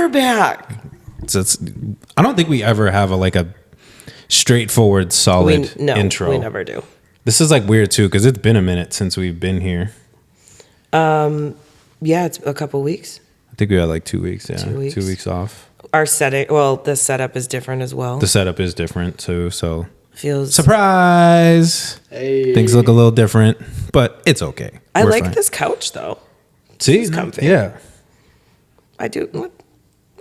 never back. I don't think we ever have a straightforward, solid intro. We never do. This is weird too because it's been a minute since we've been here. Yeah, it's a couple weeks. I think we had 2 weeks. Yeah, 2 weeks. 2 weeks off. Our setting, the setup is different as well. The setup is different too, so feels surprise. Hey. Things look a little different, but it's okay. I We're like fine. this couch though. See, it's comfy. Yeah, I do. What?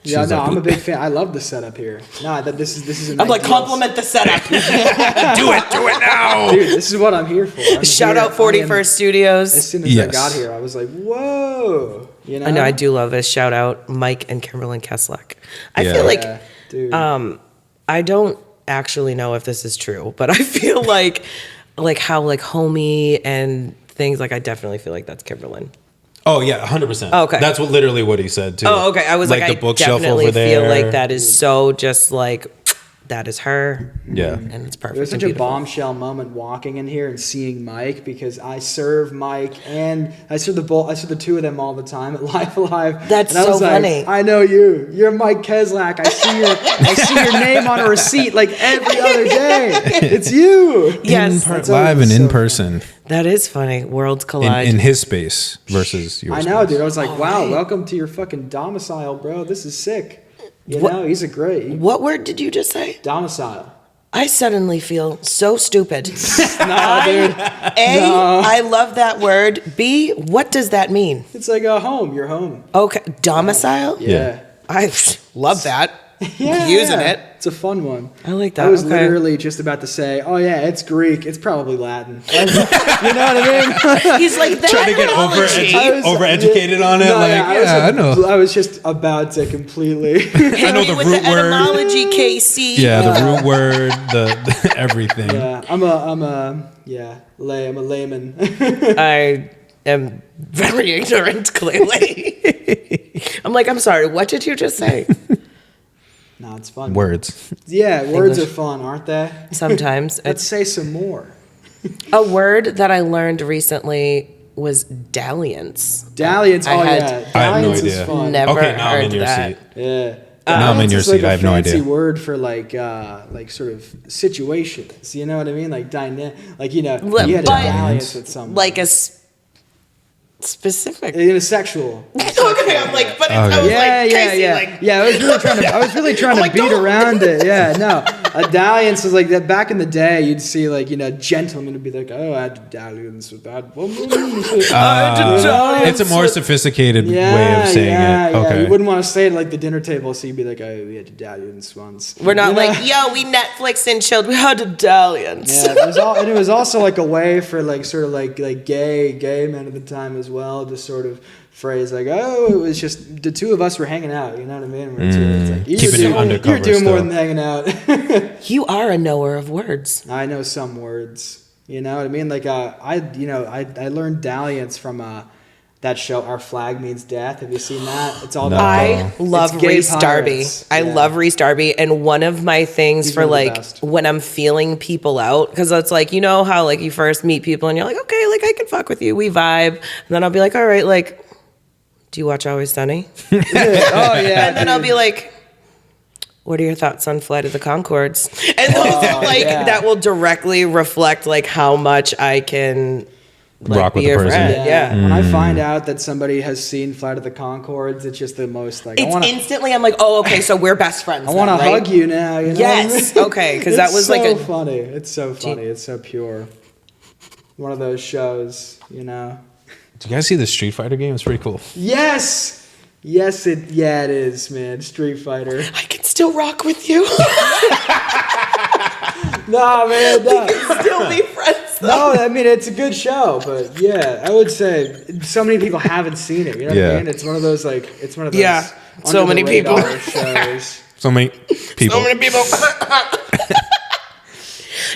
Yeah, no, I'm a big fan. I love the setup here. Nah, this is. I'm compliment the setup. do it now, dude. This is what I'm here for. Shout out 41st Studios. As soon as I got here, I was like, whoa. You know? I know. I do love this. Shout out Mike and Kimberlyn Keslak. I feel like, dude. I don't actually know if this is true, but I feel like how homey and things. I definitely feel like that's Kimberlyn. Oh yeah, 100%. Oh, okay, that's literally what he said too. Oh, okay. I was the I bookshelf definitely over there. feel like that is so just that is her. Yeah, and it's perfect. It was such a bombshell moment walking in here and seeing Mike because I serve Mike and I serve the two of them all the time at L.Y.F.E. That's and I was so funny. I know you. You're Mike Keslak. I see your name on a receipt every other day. It's you. Yes, live and in person. Funny. That is funny. Worlds collide in his space versus yours. I know, dude. I was like, wow, welcome to your fucking domicile, bro. This is sick. You know, he's a great. What word did you just say? Domicile. I suddenly feel so stupid. No, dude. I love that word. B, what does that mean? It's like a home. Your home. Okay. Domicile? Yeah. I love that. Yeah, using it. It's a fun one. I like that. I was literally just about to say, oh yeah, it's Greek. It's probably Latin. You know what I mean? He's like, that trying to get overeducated on it. I know. I was just about to completely. I know the root word. Etymology, KC. Yeah, the root word, the everything. Yeah, I'm a layman. I am very ignorant, clearly. I'm sorry, what did you just say? No, it's fun. Words. Yeah, words are fun, aren't they? Sometimes. Let's say some more. A word that I learned recently was dalliance. Dalliance, dalliance I have no idea. is fun. Never now I'm heard in your that. seat. Yeah. Now I'm in your seat. I have no idea. It's a fancy word for sort of situations. You know what I mean? Like dynamic. You had a dalliance with someone. Like a specific. In a sexual. Okay, I'm like, but I was yeah. I was really trying to beat around it. Yeah, no. A dalliance was like that. Back in the day, you'd see gentlemen would be like, oh, I had a dalliance with that woman. It's a more sophisticated way of saying it. Okay. You wouldn't want to say it like the dinner table, so you'd be like, oh, we had a dalliance once. We're not yo, we Netflixed and chilled. We had a dalliance. Yeah, it was also a way for gay men at the time as well, just sort of phrase it was just the two of us were hanging out. You know what I mean? You're doing more than hanging out. You are a knower of words. I know some words. You know what I mean? I learned dalliance from that show, Our Flag Means Death. Have you seen that? It's all about. I love Reese Darby. I love Reese Darby, and one of my things for when I'm feeling people out, because it's how you first meet people and you're like, okay, I can fuck with you, we vibe, and then I'll be like, all right, do you watch Always Sunny? Oh yeah. And then I'll be like, what are your thoughts on Flight of the Conchords? And those are that will directly reflect how much I can rock with the person. Friend. Yeah. When I find out that somebody has seen Flight of the Conchords, it's just the most instantly I'm like, oh, okay, so we're best friends. I want to hug you now. You know yes. Okay, because that was so funny. It's so funny. It's so pure. One of those shows, Do you guys see the Street Fighter game? It's pretty cool. Yes. Yes, it is, man. Street Fighter. I can still rock with you. Nah, man. No. We can still be friends, though. No, I mean, it's a good show, but yeah, I would say so many people haven't seen it. You know what I mean? It's one of those, so many people. Shows. So many people.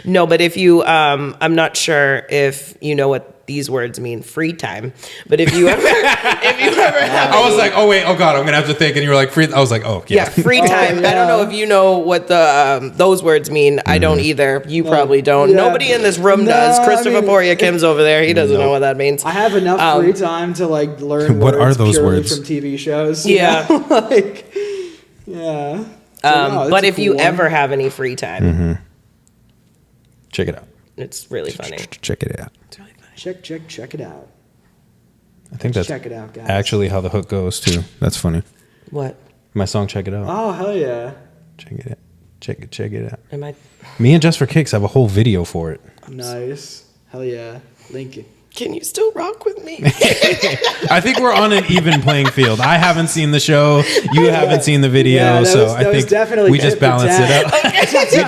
No, but if you, I'm not sure if you know what these words mean, free time. But if you ever have, I was like, oh wait, oh god, I'm gonna have to think. And you were like, free. I was like, oh yeah, free time. I don't know if you know what the those words mean. I don't either. You probably don't. Yeah. Nobody in this room does. Christopher Poria Kim's over there. He doesn't know what that means. I have enough free time to learn what words are those purely words from TV shows. Yeah. Yeah. But if you ever have any free time, check it out. it's really funny. Check it out. It's really funny. Check it out. I think that's check it out, guys. actually how the hook goes too. That's funny. What? My song, check it out. Oh hell yeah! Check it out. Check it out. Am I? Me and Just for Kicks have a whole video for it. Nice. Hell yeah. Link it. Can you still rock with me? I think we're on an even playing field. I haven't seen the show. You haven't seen the video. I think we just balanced it out. We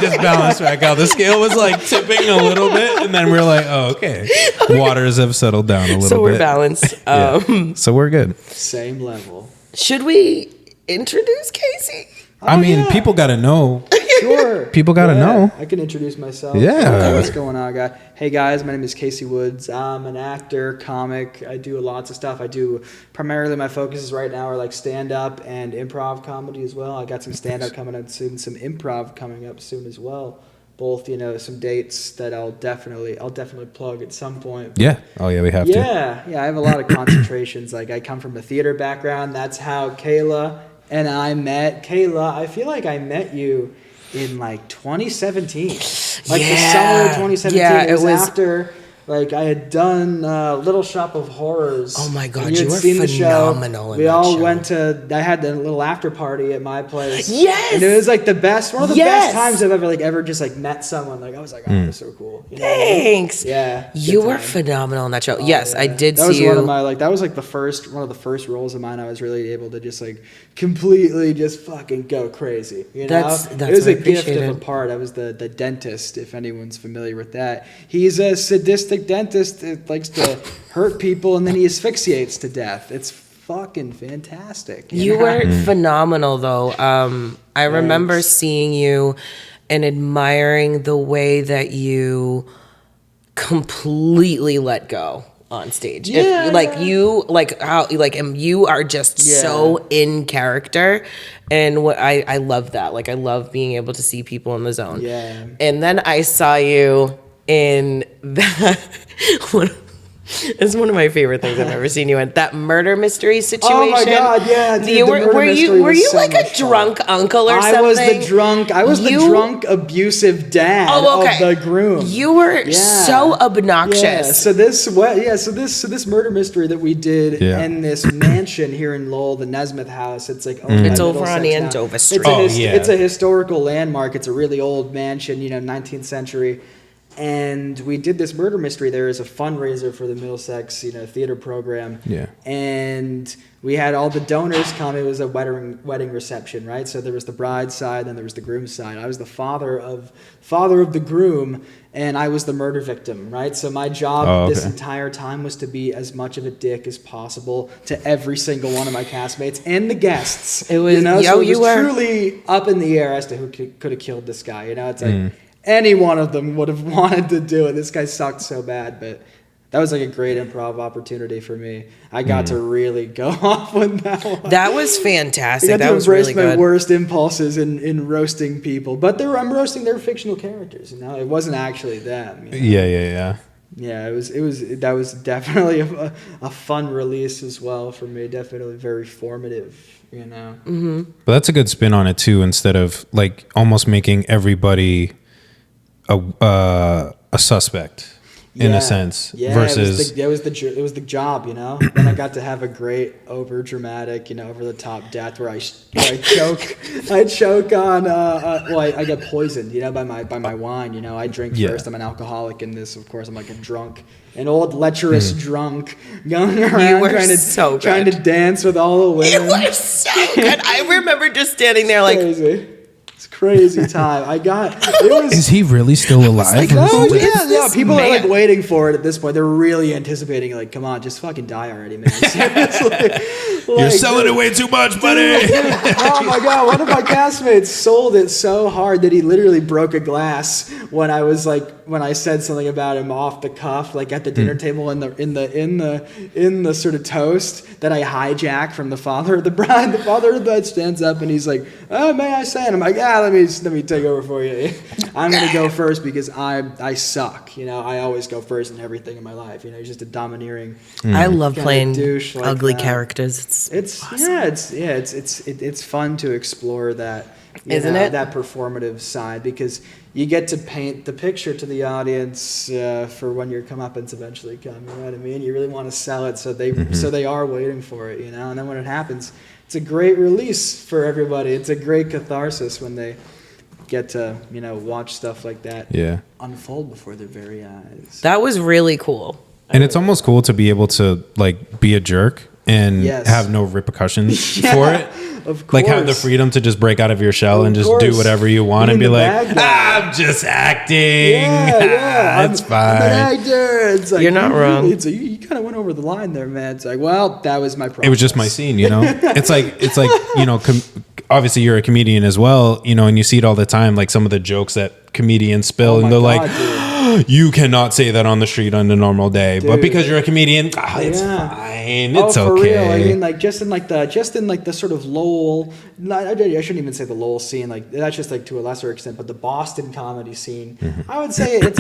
just balanced back out. The scale was like tipping a little bit, and then we're like, oh, okay. Waters have settled down a little bit. So we're balanced. So we're good. Same level. Should we introduce Casey? I mean, people got to know. Sure. People got to know. I can introduce myself. Yeah. Okay, what's going on, guys? Hey, guys. My name is Casey Woods. I'm an actor, comic. I do lots of stuff. I do primarily my focuses right now are like stand-up and improv comedy as well. I got some stand-up coming up soon, some improv coming up soon as well. Both, some dates that I'll definitely plug at some point. Yeah. Oh, yeah, we have to. Yeah. I have a lot of concentrations. Like I come from a theater background. That's how Kayla and I met. Kayla, I feel like I met you in like 2017, like the summer of 2017. Yeah, it was after like I had done Little Shop of Horrors. Oh my God, and you were phenomenal. We all went to. I had a little after party at my place. Yes, and it was like the best, one of the best times I've ever just like met someone. Like I was like, oh, that's so cool. Thanks. Yeah, you were phenomenal in that show. Yes, I did see you. That was one of my that was like one of the first roles of mine. I was really able to just like completely just fucking go crazy. That's it was a gift of a part. I was the dentist. If anyone's familiar with that, he's a sadistic dentist that likes to hurt people and then he asphyxiates to death. It's fucking fantastic. You were phenomenal though. I remember seeing you and admiring the way that you completely let go on stage. Yeah. You are just so in character, and I love that. Like I love being able to see people in the zone. Yeah. And then I saw you in that it's one of my favorite things I've ever seen you in. That murder mystery situation. Oh my God, yeah. Dude, were you like a drunk uncle or something? I was the drunk abusive dad of the groom. You were so obnoxious. Yeah. So this murder mystery that we did in this mansion here in Lowell, the Nesmith house. It's like it's over on Andover Street. It's a historical landmark. It's a really old mansion, 19th century. And we did this murder mystery there as a fundraiser for the Middlesex, theater program. Yeah. And we had all the donors come. It was a wedding reception, right? So there was the bride's side, then there was the groom's side. I was the father of the groom, and I was the murder victim, right? So my job this entire time was to be as much of a dick as possible to every single one of my castmates and the guests. It was, so it was truly up in the air as to who could have killed this guy. It's like any one of them would have wanted to do it. This guy sucked so bad, but that was like a great improv opportunity for me. I got to really go off with that one. That was fantastic. I got to embrace my worst impulses in roasting people, but I'm roasting their fictional characters. It wasn't actually them. Yeah. Yeah, that was definitely a fun release as well for me. Definitely very formative. But that's a good spin on it too. Instead of like almost making everybody a suspect in a sense, versus it was the job, Then I got to have a great over dramatic, over the top death where I choke on I get poisoned, by my wine, I drink first. I'm an alcoholic in this, of course. I'm like an old lecherous drunk going around trying to dance with all the women. You were so good. I remember just standing there like crazy. Crazy time. Is he really still alive? Yeah. People are like waiting for it at this point. They're really anticipating. Like, come on, just fucking die already, man. You're selling it way too much, buddy. Oh my God! One of my castmates sold it so hard that he literally broke a glass when I said something about him off the cuff, like at the dinner table in the sort of toast that I hijacked from the father of the bride. The father of the bride stands up and he's like, "Oh, may I say?" And I'm like, "Yeah, let let me take over for you. I'm gonna go first because I suck. You know, I always go first in everything in my life. You know, he's just a domineering. I love playing douche like ugly that. characters. It's awesome. It's fun to explore that. Isn't it? That performative side, because you get to paint the picture to the audience for when your comeuppance eventually come. You know what I mean? You really want to sell it, so they are waiting for it. You know, and then when it happens, it's a great release for everybody. It's a great catharsis when they get to watch stuff like that unfold before their very eyes. That was really cool. And it's almost cool to be able to like be a jerk and have no repercussions for it. Of course. Like have the freedom to just break out of your shell and just do whatever you want and be like, I'm just acting. Yeah. It's fine. I'm an actor. It's like, you're not wrong. It's like, you kind of went over the line there, man. It's like, well, that was my process. It was just my scene, you know? It's like, obviously you're a comedian as well, you know, and you see it all the time, like some of the jokes that comedians spill and they're like, you cannot say that on the street on a normal day, but because you're a comedian, it's fine. It's for okay. real. I mean, like just in the sort of Lowell. I shouldn't even say the Lowell scene. Like that's just like to a lesser extent, but the Boston comedy scene. I would say it's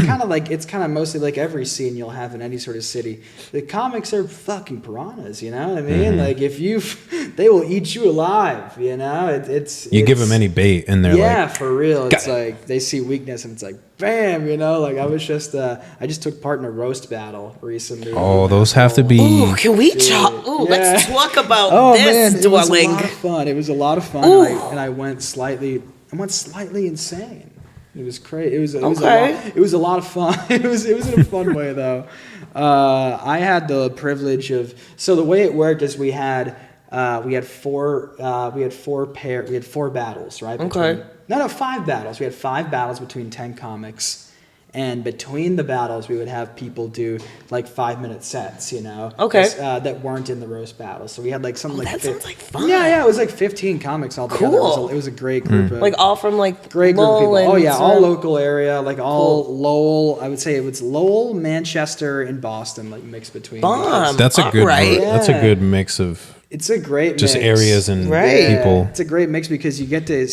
kind of mostly like every scene you'll have in any sort of city. The comics are fucking piranhas. You know what I mean? Like they will eat you alive. You know, you give them any bait and they're like, for real. It's like they see weakness and it's like, bam, you know, like I just took part in a roast battle recently. Oh, those have to be. Ooh, can we talk? Ooh, let's talk about this dwelling. It was a lot of fun. And I went slightly insane. It was crazy. It was a lot of fun. It was in a fun way though. I had the privilege of. So the way it worked is we had 4 battles, right? No, 5 battles. We had 5 battles between 10 comics. And between the battles, we would have people do like 5-minute sets, you know? Okay. That weren't in the roast battle. So we had like something like... That sounds like fun. Yeah, it was like 15 comics altogether. Cool. It was a great group of... Like all from like great group Lowell of people. Oh yeah, all and local area, like all Lowell. I would say it was Lowell, Manchester, and Boston, like mixed between. That's a good That's a good mix of... It's a great just mix. areas and people. It's a great mix because you get to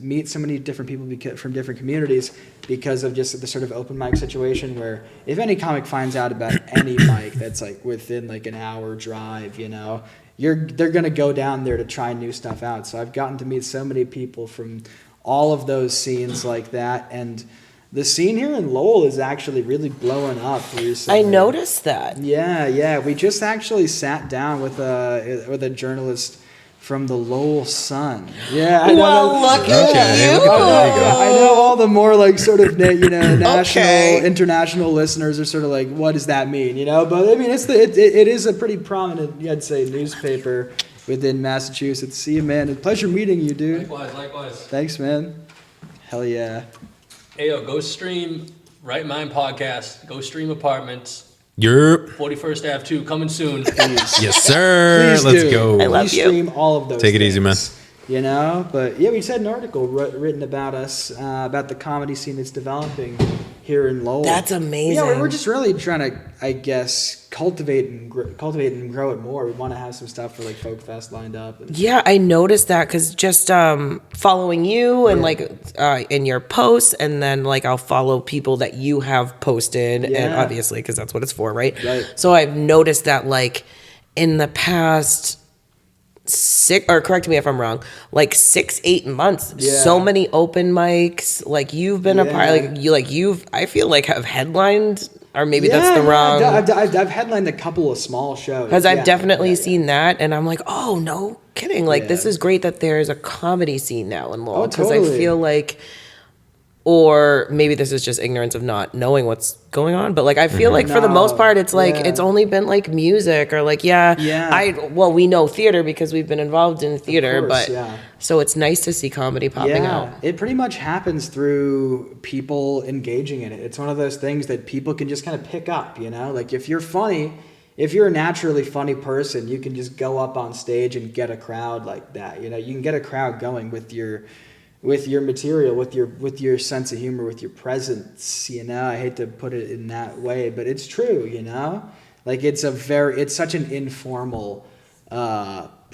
meet so many different people from different communities because of just the sort of open mic situation where if any comic finds out about any mic that's like within like an hour drive, you know, they're gonna go down there to try new stuff out. So I've gotten to meet so many people from all of those scenes like that, and the scene here in Lowell is actually really blowing up recently. I noticed that. Yeah. We just actually sat down with a journalist from the Lowell Sun. Yeah, I know. Well, look at you. I know all the more like sort of national, international listeners are sort of like, what does that mean? You know, but I mean, it is a pretty prominent, I'd say, newspaper within Massachusetts. See you, man. It's a pleasure meeting you, dude. Likewise. Thanks, man. Hell yeah. Hey, go stream Right Mind Podcast. Go stream Apartments. 41st Ave 2 coming soon. Yes, sir. Please Let's do. go. I love you. Stream all of those. Take it easy, man. You know, but yeah, we just had an article written about us, about the comedy scene that's developing here in Lowell. That's amazing. Yeah, we're just really trying to, I guess, cultivate and grow it more. We want to have some stuff for like Folk Fest lined up. Yeah, I noticed that because just following you and like in your posts, and then like I'll follow people that you have posted, and obviously because that's what it's for, right? So I've noticed that like in the past 6, or correct me if I'm wrong, like 6-8 months, so many open mics, like you've been a part, I feel like have headlined, or maybe that's the wrong. I've headlined a couple of small shows because I've definitely seen that, and I'm like, oh no kidding, like this is great that there's a comedy scene now in Lowell, because I feel like, or maybe this is just ignorance of not knowing what's going on, but like I feel like for the most part it's like it's only been like music or like we know theater because we've been involved in theater, so it's nice to see comedy popping out. It pretty much happens through people engaging in it. It's one of those things that people can just kind of pick up, you know, like if you're funny, if you're a naturally funny person, you can just go up on stage and get a crowd like that. You know, you can get a crowd going with your material, with your sense of humor, with your presence, you know. I hate to put it in that way, but it's true, you know. Like it's such an informal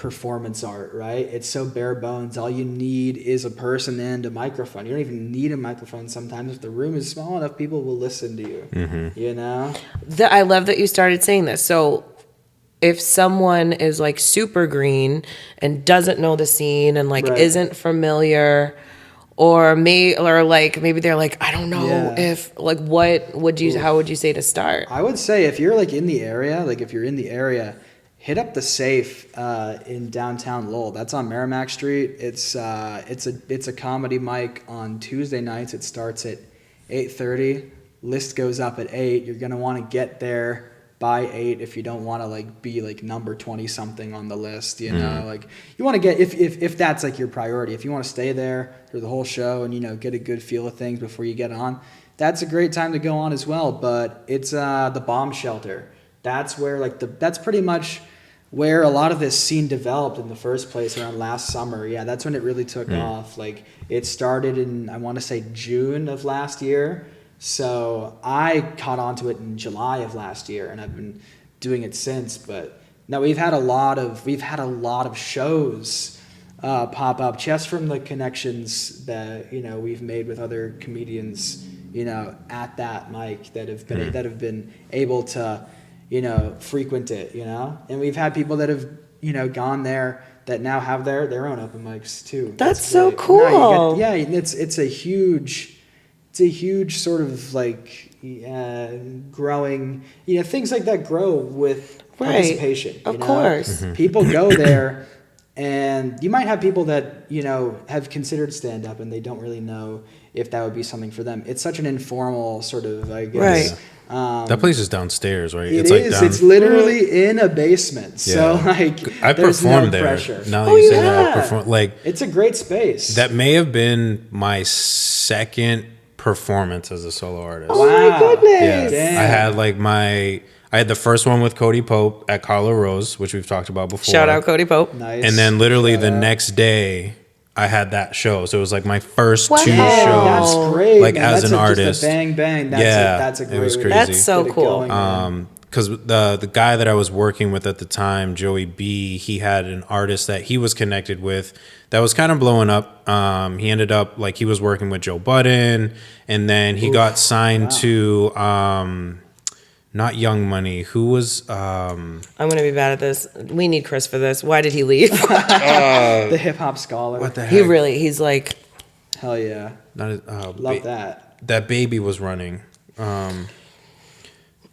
performance art, right? It's so bare bones. All you need is a person and a microphone. You don't even need a microphone sometimes. If the room is small enough, people will listen to you, you know? I love that you started saying this. So if someone is like super green and doesn't know the scene and like isn't familiar, or maybe they're like, I don't know if like, how would you say to start? I would say if you're like in the area, hit up the Safe in downtown Lowell. That's on Merrimack Street. It's a comedy mic on Tuesday nights. It starts at 8:30. List goes up at 8. You're gonna want to get there by 8 if you don't want to like be like number 20 something on the list. You know, like you want to get if that's like your priority. If you want to stay there through the whole show and get a good feel of things before you get on, that's a great time to go on as well. But it's the Bomb Shelter. That's where that's pretty much where a lot of this scene developed in the first place around last summer. Yeah, that's when it really took off. Like it started in, I want to say June of last year. So I caught onto it in July of last year, and I've been doing it since. But now we've had a lot of shows pop up just from the connections that we've made with other comedians at that mic that have been able to frequent it, and we've had people that have, gone there that now have their own open mics too. That's so cool. It's a huge sort of like growing, things like that grow with participation. Of course. People go there, and you might have people that, have considered stand-up and they don't really know if that would be something for them. It's such an informal sort of, I guess. Right. That place is downstairs, right? It's literally in a basement. Yeah. So like, I performed there. Pressure. Now that you say that, I performed, it's a great space. That may have been my second performance as a solo artist. Oh my goodness! Yeah. I had the first one with Cody Pope at Carla Rose, which we've talked about before. Shout out Cody Pope. Nice. And then literally the next day, I had that show. So it was like my first 2 shows. That's great. Like man. as an artist. Just a bang bang. That's a great. It was crazy. That's so cool. Because the guy that I was working with at the time, Joey B, he had an artist that he was connected with that was kind of blowing up. He ended up he was working with Joe Budden, and then he got signed to not Young Money. Who was? I'm gonna be bad at this. We need Chris for this. Why did he leave? The hip hop scholar. What the heck? He's like, hell yeah. Love that. That Baby was running.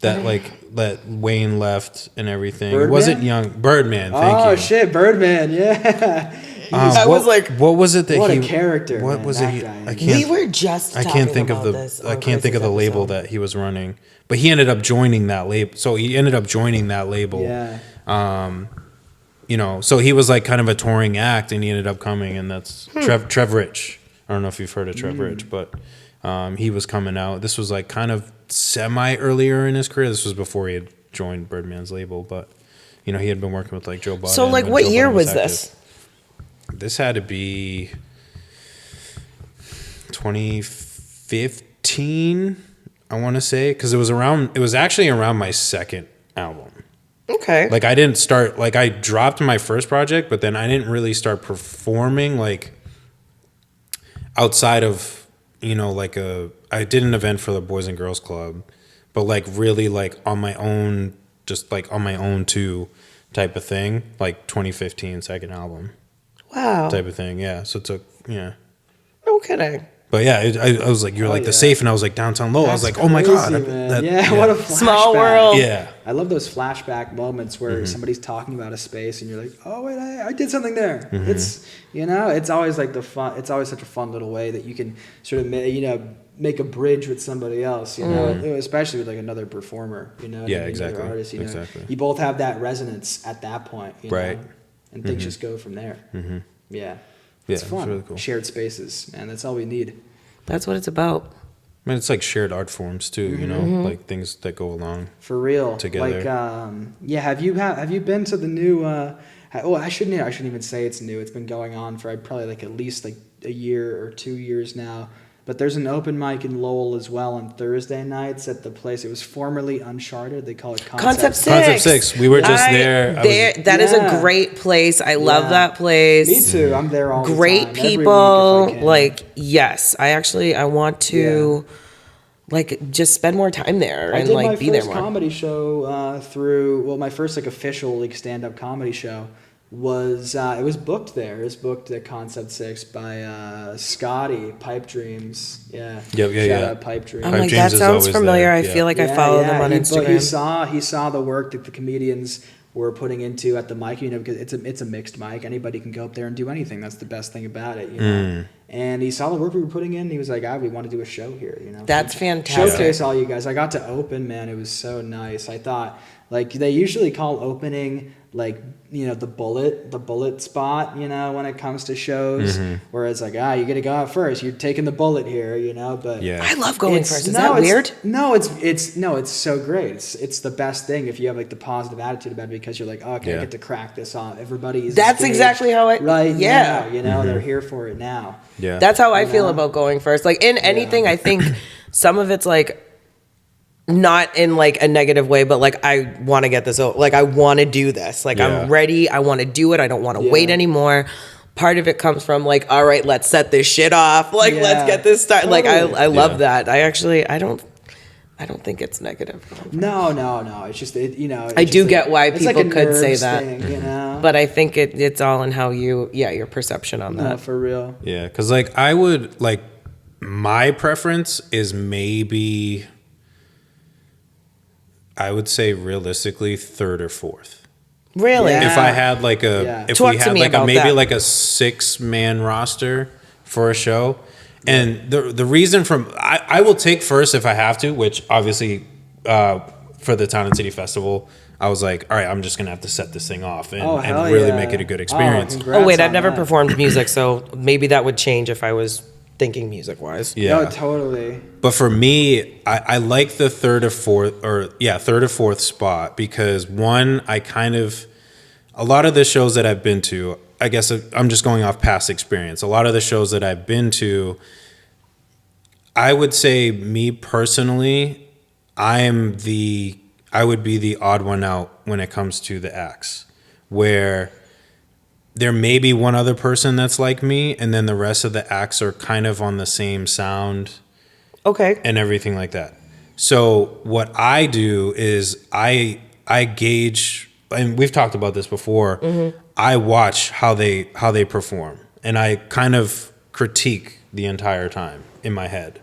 That Wayne left and everything. Birdman? It wasn't Young Birdman. Thank you. Oh shit, Birdman. Yeah. I was like, what was it that what he? a character. What man, was that it? guy. We were just. I can't think about of this I can't think of the label that he was running, but he ended up joining that label. So he ended up joining that label. Yeah. So he was like kind of a touring act, and he ended up coming, and that's Trev Rich. I don't know if you've heard of Trev Rich, but he was coming out. This was like kind of semi earlier in his career. This was before he had joined Birdman's label, but he had been working with like Joe Budden. So like, what year was this? This had to be 2015, I want to say, because it was actually around my second album. Okay. Like I didn't start, like I dropped my first project, but then I didn't really start performing like outside of, I did an event for the Boys and Girls Club, but like really like on my own, just like on my own too type of thing, like 2015 second album. Wow. Type of thing, yeah. So it took, yeah. No kidding. But yeah, I was like, you're like the Safe, and I was like downtown Lowell. I was like, oh my god, what a flashback. Small world. Yeah, I love those flashback moments where somebody's talking about a space, and you're like, oh wait, I did something there. It's it's always like it's always such a fun little way that you can sort of make a bridge with somebody else, especially with like another performer, yeah, exactly, another artist, exactly. You both have that resonance at that point, right, and things just go from there. Yeah. It's fun. It's really cool. Shared spaces, man. That's all we need. That's what it's about. I mean, it's like shared art forms too, like things that go along for real together. Like, have you been to the new? I shouldn't even say it's new. It's been going on for probably like at least like a year or 2 years now. But there's an open mic in Lowell as well on Thursday nights at the place. It was formerly Uncharted. They call it Concept 6. Concept 6. We were just there. That is a great place. I love that place. Me too. I'm there all the time. Great people. Like, yes. I want to like just spend more time there and like be there more. My first comedy show my first like official like stand-up comedy show was it was booked there. It was booked at Concept 6 by Scotty, Pipe Dreams. Yeah. Shout out Pipe Dreams. I'm like, that sounds familiar. I feel like I follow them on Instagram. He saw the work that the comedians were putting into at the mic, because it's a mixed mic. Anybody can go up there and do anything. That's the best thing about it, know. And he saw the work we were putting in. And he was like, we want to do a show here, That's fantastic. Showcase all you guys. I got to open, man. It was so nice. I thought, like, they usually call opening like, the bullet spot, when it comes to shows, whereas like, you got to go out first. You're taking the bullet here, but I love going first. Is that weird? No, it's so great. It's the best thing if you have like the positive attitude about it, because you're like, I get to crack this off. Everybody's That's exactly how it right. Yeah. Now, they're here for it now. Yeah. That's how I feel about going first. Like in anything, I think some of it's like not in like a negative way, but like I want to get this over. Like I want to do this. Like I'm ready. I want to do it. I don't want to wait anymore. Part of it comes from like, all right, let's set this shit off. Like let's get this started. Totally. Like I love that. I don't think it's negative. No. It's just I do get why people like could say that, thing, but I think it's all in how your perception on that. No, for real. Yeah, because like I would like my preference is maybe. I would say realistically third or fourth. Really? Yeah. If I had like if we had like maybe like a 6-man roster for a show, and the reason I will take first if I have to, which obviously for the Town and City Festival, I was like, all right, I'm just gonna have to set this thing off and really make it a good experience. Oh wait, I've never performed music, so maybe that would change if I was thinking music wise. Yeah. No, totally. But for me, I like the third or fourth spot because one, a lot of the shows that I've been to, I guess I'm just going off past experience. A lot of the shows that I've been to, I would say me personally, I would be the odd one out when it comes to the acts, where there may be one other person that's like me, and then the rest of the acts are kind of on the same sound. Okay. And everything like that. So what I do is I gauge, and we've talked about this before, I watch how they perform, and I kind of critique the entire time in my head.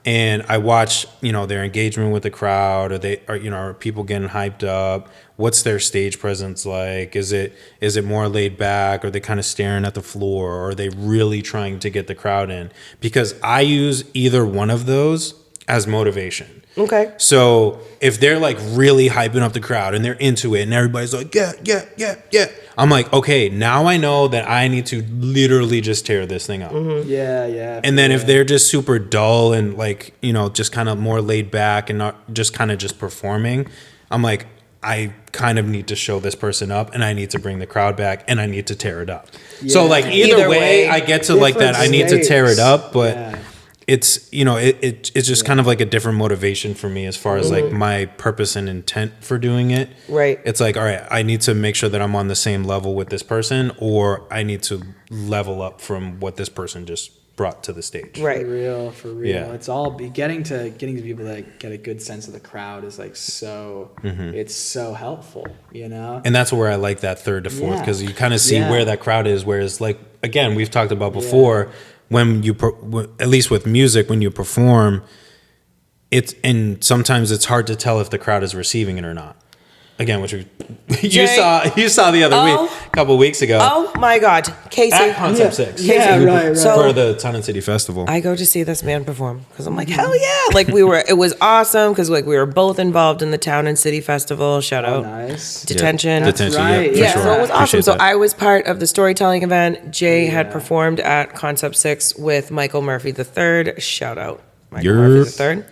And I watch, their engagement with the crowd. Are people getting hyped up? What's their stage presence like? Is it more laid back? Are they kind of staring at the floor? Or are they really trying to get the crowd in? Because I use either one of those as motivation. Okay. So if they're like really hyping up the crowd and they're into it and everybody's like, yeah. I'm like, okay, now I know that I need to literally just tear this thing up. Yeah. And then if they're just super dull and like, just kind of more laid back and not just kind of just performing, I'm like, I kind of need to show this person up and I need to bring the crowd back and I need to tear it up. Yeah. So like either way, I get to like that. I need to tear it up, but it's, it's just kind of like a different motivation for me as far as like my purpose and intent for doing it. Right. It's like, all right, I need to make sure that I'm on the same level with this person, or I need to level up from what this person just brought to the stage. Right. For real. Yeah. It's all getting to people that get a good sense of the crowd is like so, it's so helpful, And that's where I like that third to fourth, because you kind of see where that crowd is. Whereas like, again, we've talked about before, when you, at least with music, when you perform, and sometimes it's hard to tell if the crowd is receiving it or not. Again, which you saw the other week, a couple of weeks ago. Oh my God, Casey at Concept 6. Yeah, right. For the Town and City Festival. I go to see this man perform because I'm like, hell yeah! Like it was awesome because like we were both involved in the Town and City Festival. Shout out, nice. Detention. That's Detention, right. yeah, So it was awesome. Appreciate So that. I was part of the storytelling event. Jay had performed at Concept 6 with Michael Murphy III. Shout out, Michael Murphy III.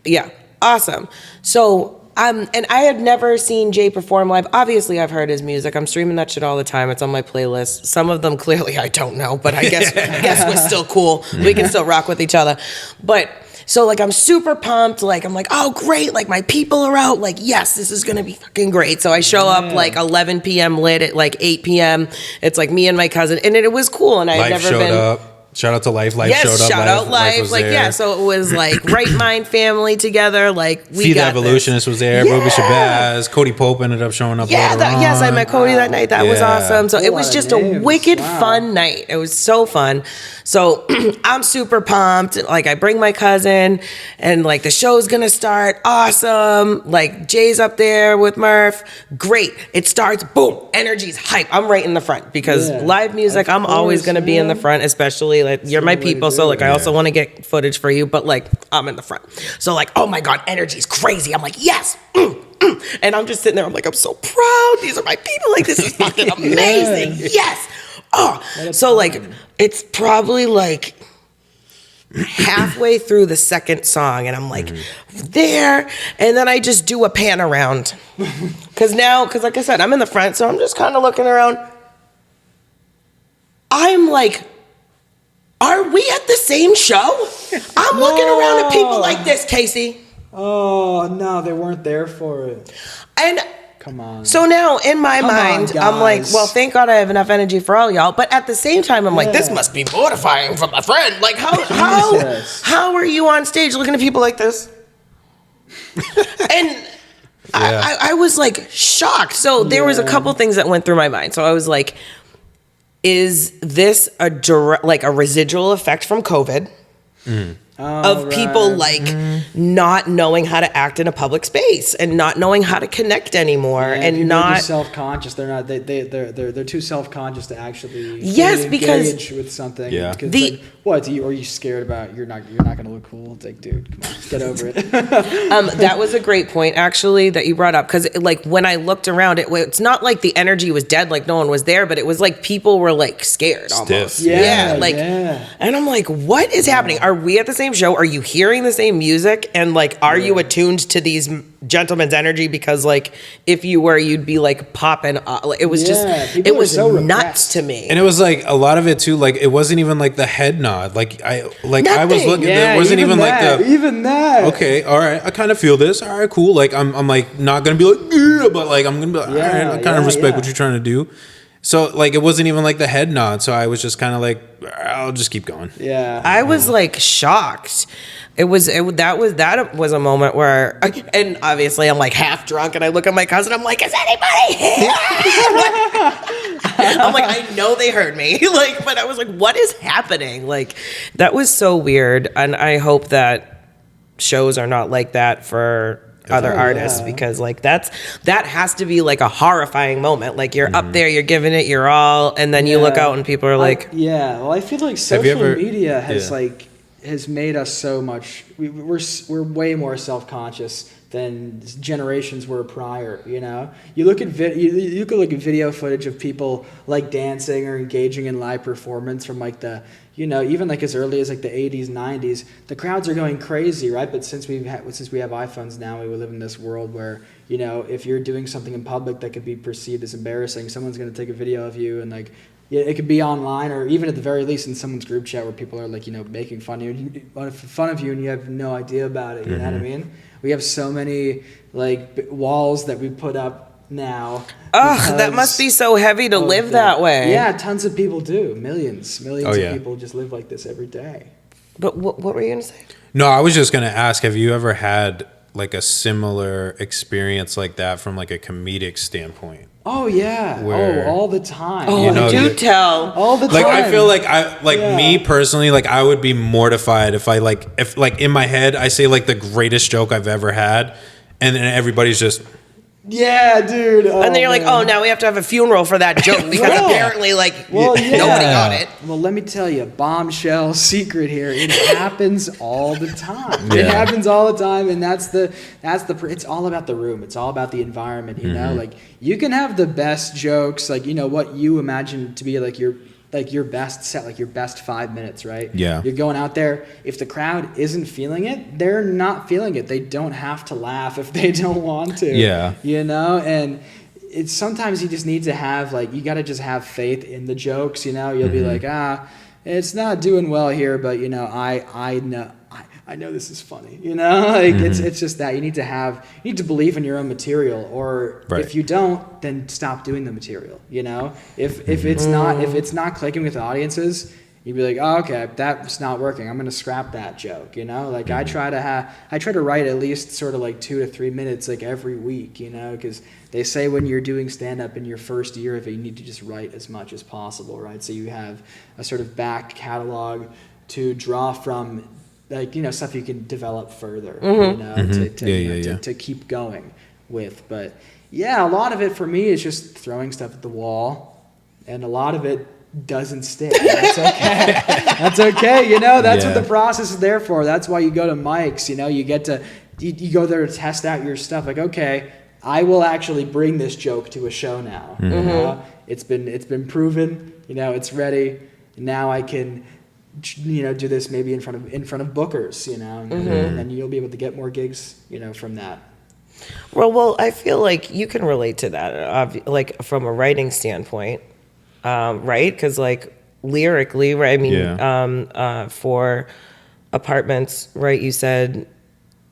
Yeah, awesome. So And I had never seen Jay perform live. Obviously, I've heard his music. I'm streaming that shit all the time. It's on my playlist. Some of them clearly I don't know, but I guess we're still cool. We can still rock with each other. But so like I'm super pumped. Like I'm like, oh great, like my people are out. Like yes, this is gonna be fucking great. So I show up like 11 p.m. lit at like 8 p.m. It's like me and my cousin, and it was cool. And I had never been. Up. Shout out to L.Y.F.E. L.Y.F.E. showed up. Shout out L.Y.F.E. Like, yeah, so it was like Right Mind family together. Like, we got the Evolutionist was there. Ruby Shabazz. Cody Pope ended up showing up. Yeah, yes, I met Cody that night. That was awesome. So it was just a wicked fun night. It was so fun. So I'm super pumped. Like, I bring my cousin, and like the show's gonna start. Awesome. Like, Jay's up there with Murph. Great. It starts. Boom. Energy's hype. I'm right in the front because live music, I'm always gonna be in the front, especially like you're my people. So like I also want to get footage for you, but like I'm in the front. So like, oh my God, energy's crazy. I'm like, yes. And I'm just sitting there. I'm like, I'm so proud. These are my people. Like, this is fucking amazing. Yes. Oh, so like, it's probably like halfway through the second song, and I'm like, there, and then I just do a pan around, because like I said, I'm in the front, so I'm just kind of looking around. I'm like, are we at the same show? I'm looking around at people like this, Casey. Oh no, they weren't there for it. And come on. So now in my mind, I'm like, well, thank God I have enough energy for all y'all. But at the same time, I'm like, this must be mortifying for my friend. Like, how are you on stage looking at people like this? And I was like shocked. So there was a couple things that went through my mind. So I was like, is this a residual effect from COVID? Of people like not knowing how to act in a public space and not knowing how to connect anymore, and not self-conscious. They're not. They're too self-conscious to actually engage with something. Yeah. Because like, what are you scared about? You're not going to look cool. It's like, dude, come on, get over it. That was a great point actually that you brought up, because like when I looked around, it's not like the energy was dead, like no one was there, but it was like people were like scared almost. And I'm like, what is happening? Are we at the same show? Are you hearing the same music? And like, are you attuned to these gentlemen's energy? Because like, if you were, you'd be like popping. It was just, it was so nuts to me. And it was like a lot of it too. Like, it wasn't even like the head nod. Like I was looking. It wasn't even like even that. Okay, all right. I kind of feel this. All right, cool. Like I'm like not gonna be like, yeah, but like I'm gonna be like, all right. I kind of respect what you're trying to do. So like it wasn't even like the head nod. So I was just kind of like, I'll just keep going. Yeah. I was like shocked. That was a moment where, and obviously I'm like half drunk, and I look at my cousin. I'm like, is anybody here? I'm like, I know they heard me. Like, but I was like, what is happening? Like, that was so weird. And I hope that shows are not like that for other artists, because like that has to be like a horrifying moment. Like you're up there, you're giving it your all, and then you look out and people are like, well, I feel like social media has made us so much. We're way more self-conscious than generations were prior. You know, you look at you could look at video footage of people like dancing or engaging in live performance from like the, you know, even like as early as like the 80s, 90s, the crowds are going crazy, right? But since we have iPhones now, we live in this world where, you know, if you're doing something in public that could be perceived as embarrassing, someone's going to take a video of you, and like, it could be online, or even at the very least in someone's group chat where people are like, you know, making fun of you, and you have no idea about it. You know what I mean? We have so many like walls that we put up now. Ugh, that must be so heavy to live that way. Yeah, tons of people do. Millions of people just live like this every day. But what were you gonna say? No, I was just gonna ask, have you ever had like a similar experience like that from like a comedic standpoint? Oh yeah. All the time. Oh, you know, do tell. All the time. Like I feel like me personally, like I would be mortified if in my head I say like the greatest joke I've ever had, and then everybody's just, yeah, dude. And then you're like, oh, now we have to have a funeral for that joke because apparently, like, nobody got it. Well, let me tell you, bombshell secret here. It happens all the time. It happens all the time, and that's the. It's all about the room. It's all about the environment. You know, like you can have the best jokes, like, you know, what you imagine to be like like your best set, like your best 5 minutes, right? Yeah. You're going out there. If the crowd isn't feeling it, they're not feeling it. They don't have to laugh if they don't want to. Yeah. You know, and it's sometimes you just need to have like, you got to just have faith in the jokes, you know. You'll be like, it's not doing well here, but you know, I know this is funny, you know, like it's just that you need to believe in your own material, or if you don't, then stop doing the material, you know, if it's not clicking with audiences, you'd be like, oh, okay, that's not working. I'm going to scrap that joke, you know, like I try to write at least sort of like 2 to 3 minutes, like every week, you know, because they say when you're doing stand-up in your first year of it, you need to just write as much as possible, right? So you have a sort of back catalog to draw from, like, you know, stuff you can develop further, you know, to keep going with. But yeah, a lot of it for me is just throwing stuff at the wall, and a lot of it doesn't stick. That's okay. That's okay. You know, that's what the process is there for. That's why you go to mics, you know, you get to, you go there to test out your stuff. Like, okay, I will actually bring this joke to a show now. You know? It's been proven, you know, it's ready. Now I can, you know, do this maybe in front of bookers, you know, and then you'll be able to get more gigs, you know, from that. Well, I feel like you can relate to that, like from a writing standpoint, right? Because like lyrically, right? I mean, for Apartments, right? You said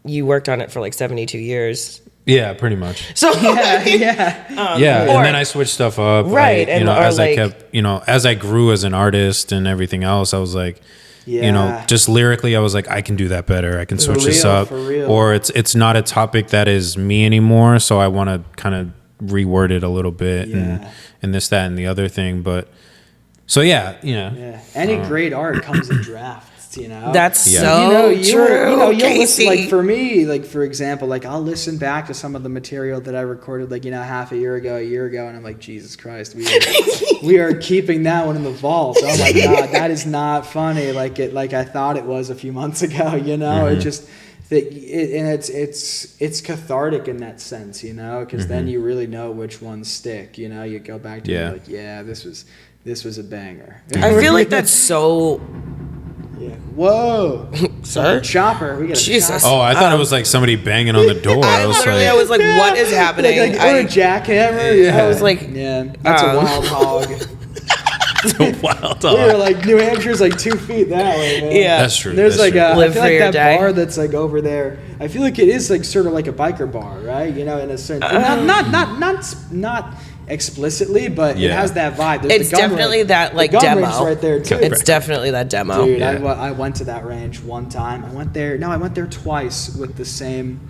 you worked on it for like 72 years. Yeah, pretty much. So and then I switched stuff up, right? You know, as I kept, you know, as I grew as an artist and everything else, I was like, you know, just lyrically, I was like, I can do that better. I can switch this up, or it's not a topic that is me anymore, so I want to kind of reword it a little bit and this, that, and the other thing. But so any great art comes in drafts. You know, that's so true. You know, you'll Casey. listen, like for me, like for example, like I'll listen back to some of the material that I recorded, like, you know, a year ago, and I'm like, Jesus Christ, we are keeping that one in the vault. Oh my God, that is not funny like I thought it was a few months ago. You know, it just it's cathartic in that sense, you know, because then you really know which ones stick. You know, you go back to like, this was a banger. I feel like that's so. Yeah. Whoa, sir, chopper. We got Jesus. Oh, I thought it was like somebody banging on the door. I was like, what is happening? Like, or a jackhammer. Yeah. I was like, that's a wild hog. It's a wild hog. We were like, New Hampshire's like 2 feet that way, man. Yeah, that's true. There's that's like true. I feel like that bar that's like over there. I feel like it is like sort of like a biker bar, right? You know, in a sense, not explicitly, but it has that vibe. There's it's definitely that like the gun demo range right there too. It's definitely that demo. Dude, I went to that range one time. I went there twice with the same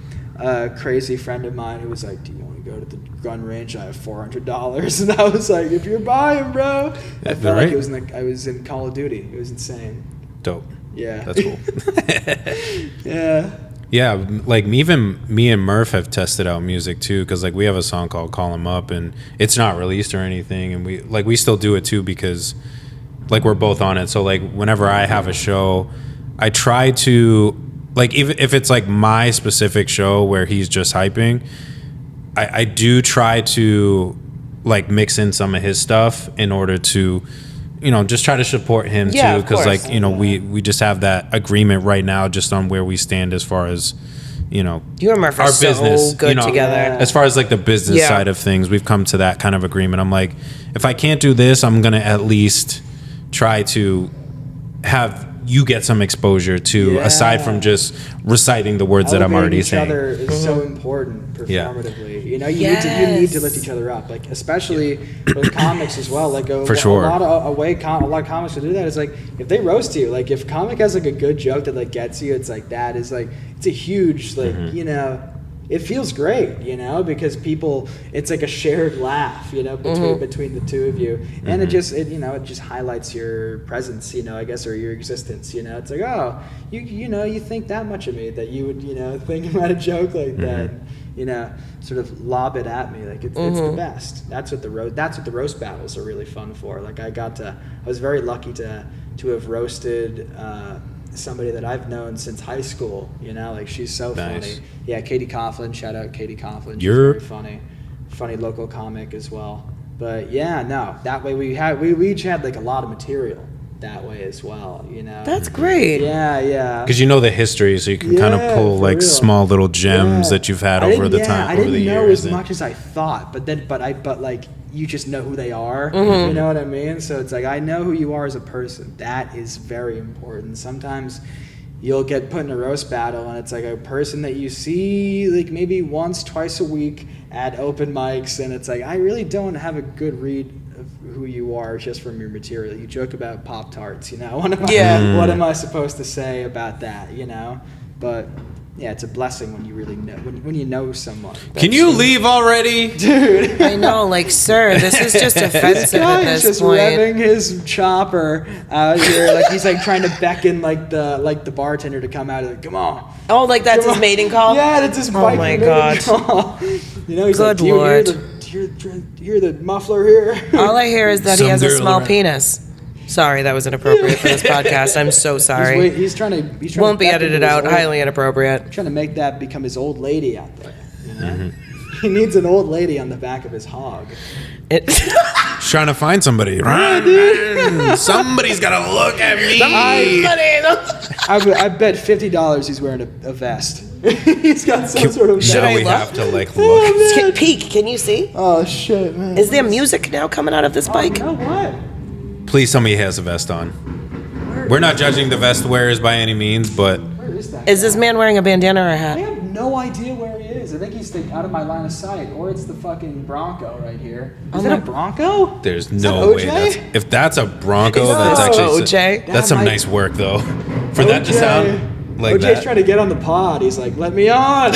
crazy friend of mine who was like, do you want to go to the gun range? I have $400. And I was like, if you're buying, bro. I felt like I was in Call of Duty. It was insane. Dope. Yeah. That's cool. Yeah. Yeah, like even me and Murph have tested out music too, because like we have a song called "Call 'Em Up" and it's not released or anything, and we still do it too because like we're both on it. So like whenever I have a show, I try to, like, even if it's like my specific show where he's just hyping, I do try to like mix in some of his stuff in order to, you know, just try to support him too, because like, you know, we just have that agreement right now just on where we stand as far as, you know, you and Murph our are business, so good you know, together. as far as like the business side of things, we've come to that kind of agreement. I'm like, if I can't do this, I'm gonna at least try to have you get some exposure to, aside from just reciting the words that I'm already saying. Each other is so important performatively. You know, you need to lift each other up, like especially with comics as well. Like a lot of comics will do that. Is like if they roast you, like if comic has like a good joke that like gets you, it's like that is like it's a huge like you know. It feels great, you know, because it's like a shared laugh, you know, between the two of you, and it just highlights your presence, you know, I guess, or your existence, you know. It's like, oh, you know, you think that much of me that you would, you know, think about a joke like that, you know, sort of lob it at me, like it's the best. That's what the roast battles are really fun for. Like I was very lucky to have roasted somebody that I've known since high school, you know, like she's so funny. Yeah, Katie Coughlin, shout out Katie Coughlin. She's very funny local comic as well. But yeah, no, that way we each had like a lot of material that way as well, you know. That's great. Yeah. Because you know the history, so you can kind of pull like real. Small little gems that you've had over the time. I didn't know as much as I thought, but like you just know who they are. Mm-hmm. You know what I mean? So it's like I know who you are as a person. That is very important. Sometimes you'll get put in a roast battle, and it's like a person that you see like maybe once, twice a week at open mics, and it's like I really don't have a good read of who you are just from your material. You joke about Pop-Tarts, you know. What am I supposed to say about that, you know? But yeah, it's a blessing when you really know when you know someone. Can you leave already, dude? I know, like, sir, this is just offensive at this just point. revving his chopper out here, like he's like trying to beckon like the bartender to come out. Like, come on. Oh, like that's his mating call. Yeah, that's his. Oh my god. You know, he's good like, lord. Do you hear the muffler here? All I hear is that he has a small penis. Sorry, that was inappropriate for this podcast. I'm so sorry. He's trying to won't be edited out. Highly inappropriate. Trying to make that become his old lady out there. You know? Mm-hmm. He needs an old lady on the back of his hog. He's trying to find somebody. Somebody's got to look at me. I bet $50 he's wearing a vest. He's got some sort of. Now we have to like look. Oh, peek. Can you see? Oh shit, man! Is there music now coming out of this bike? You know what? Please tell me he has a vest on. We're not judging the vest wearers by any means, but where is that? Is this man wearing a bandana or a I hat? have no idea where he is. I think he's out of my line of sight, or it's the fucking Bronco right here. Is that a Bronco? There's no way. If that's a Bronco, that's actually OJ. That's some nice work though. For that to sound like OJ's trying to get on the pod. He's like, let me on.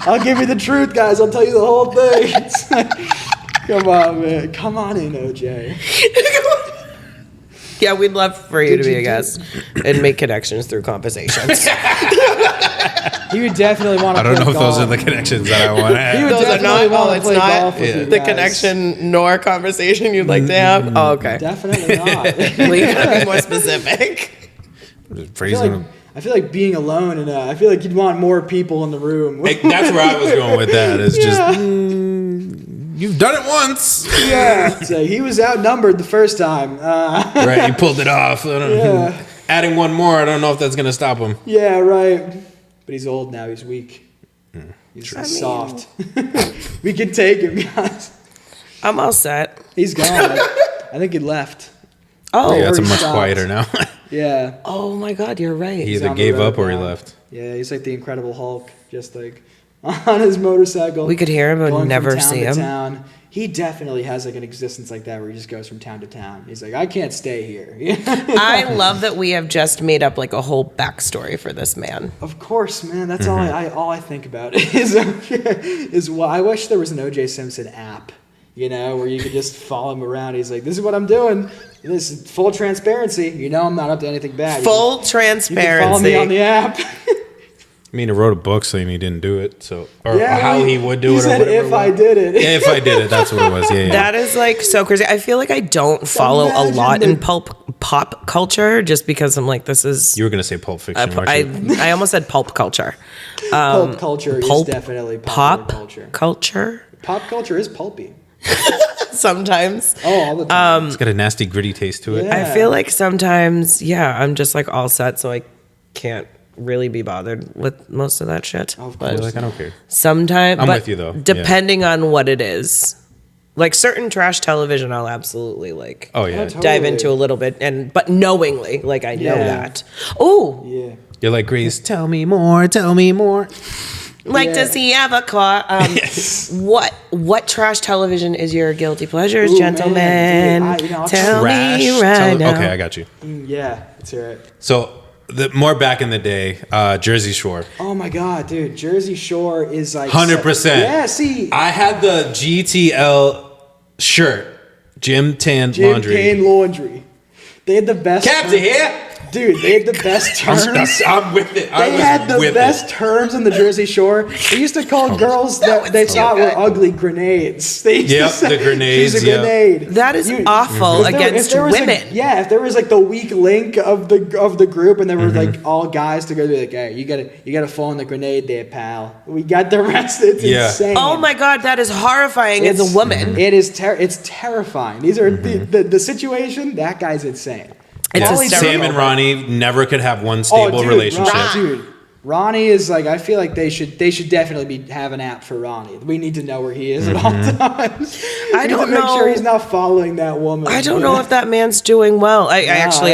I'll give you the truth, guys. I'll tell you the whole thing. Come on, man. Come on in, OJ. Yeah, we'd love for you to be a guest and make connections through conversations. He would definitely want to play I don't know if golf. those are the connections that I want to have. He would Those are definitely not. want to play golf with you The guys. connection nor conversation you'd like to have. Oh, okay. Definitely not. Well, you gotta be more specific. I feel like being alone, and I feel like you'd want more people in the room. That's where I was going with that. Is just you've done it once. Yeah, so he was outnumbered the first time. Right, you pulled it off. I don't know. Adding one more, I don't know if that's gonna stop him. Yeah, right. But he's old now. He's weak. He's soft. We can take him, guys. I'm all set. He's gone. I think he left. Oh, Yeah, that's he much stopped. quieter now. Yeah. Oh my God, you're right. He either on the gave road up or he now. left. Yeah, he's like the Incredible Hulk, just like on his motorcycle. We could hear him but going never from town see to him. Town. He definitely has like an existence like that where he just goes from town to town. He's like, I can't stay here. I love that we have just made up like a whole backstory for this man. Of course, man. That's all I think about is well, I wish there was an O.J. Simpson app, you know, where you could just follow him around. He's like, this is what I'm doing. This is full transparency. You know, I'm not up to anything bad. Full You can transparency. follow me on the app. I mean, he wrote a book saying he didn't do it, so or Yeah, how he would do he it, or said whatever. if I did it. Yeah, if I did it, that's what it was. Yeah. That is like so crazy. I feel like I don't follow a lot in pop culture just because I'm like, this is. You were gonna say Pulp Fiction, weren't you? I almost said pulp culture. Pulp culture is definitely pop culture. Culture. Pop culture is pulpy. Sometimes. Oh, all the time. It's got a nasty, gritty taste to it. Yeah. I feel like sometimes, I'm just like all set, so I can't really be bothered with most of that shit. Of But course. Like, I don't care. sometimes, I'm but with you, though. Depending on what it is, like certain trash television, I'll absolutely like. Oh yeah. totally. Dive into a little bit, but knowingly, like I know Yeah. that. Oh, Yeah. You're like, Grace, tell me more, tell me more. like Yeah. does he have a car? What trash television is your guilty pleasures, Ooh, gentlemen? man, dude, I'll Tell Trash. me right now. Okay, I got you. Yeah, let's hear it. So more back in the day, Jersey Shore. Oh my God, dude. Jersey Shore is like 100%. Yeah, see. I had the GTL shirt, Jim Tan Jim Laundry. Kane Laundry. They had the best. Captain here. Dude, they had the best terms. I'm with it. They had the best terms on the Jersey Shore. They used to call girls that they thought were ugly grenades. They used to say, the grenades. She's a grenade. That is awful against women. If there was like the weak link of the group, and there were like all guys to go be like, hey, you gotta fall in the grenade there, pal. We got the rest. It's insane. Oh my god, that is horrifying as a woman. It is. It's terrifying. These are the situation. That guy's insane. Sam and Ronnie never could have one stable relationship. Ronnie is like, I feel like they should definitely have an app for Ronnie. We need to know where he is at all times. I don't know. Make sure he's not following that woman. I don't know if that man's doing well. I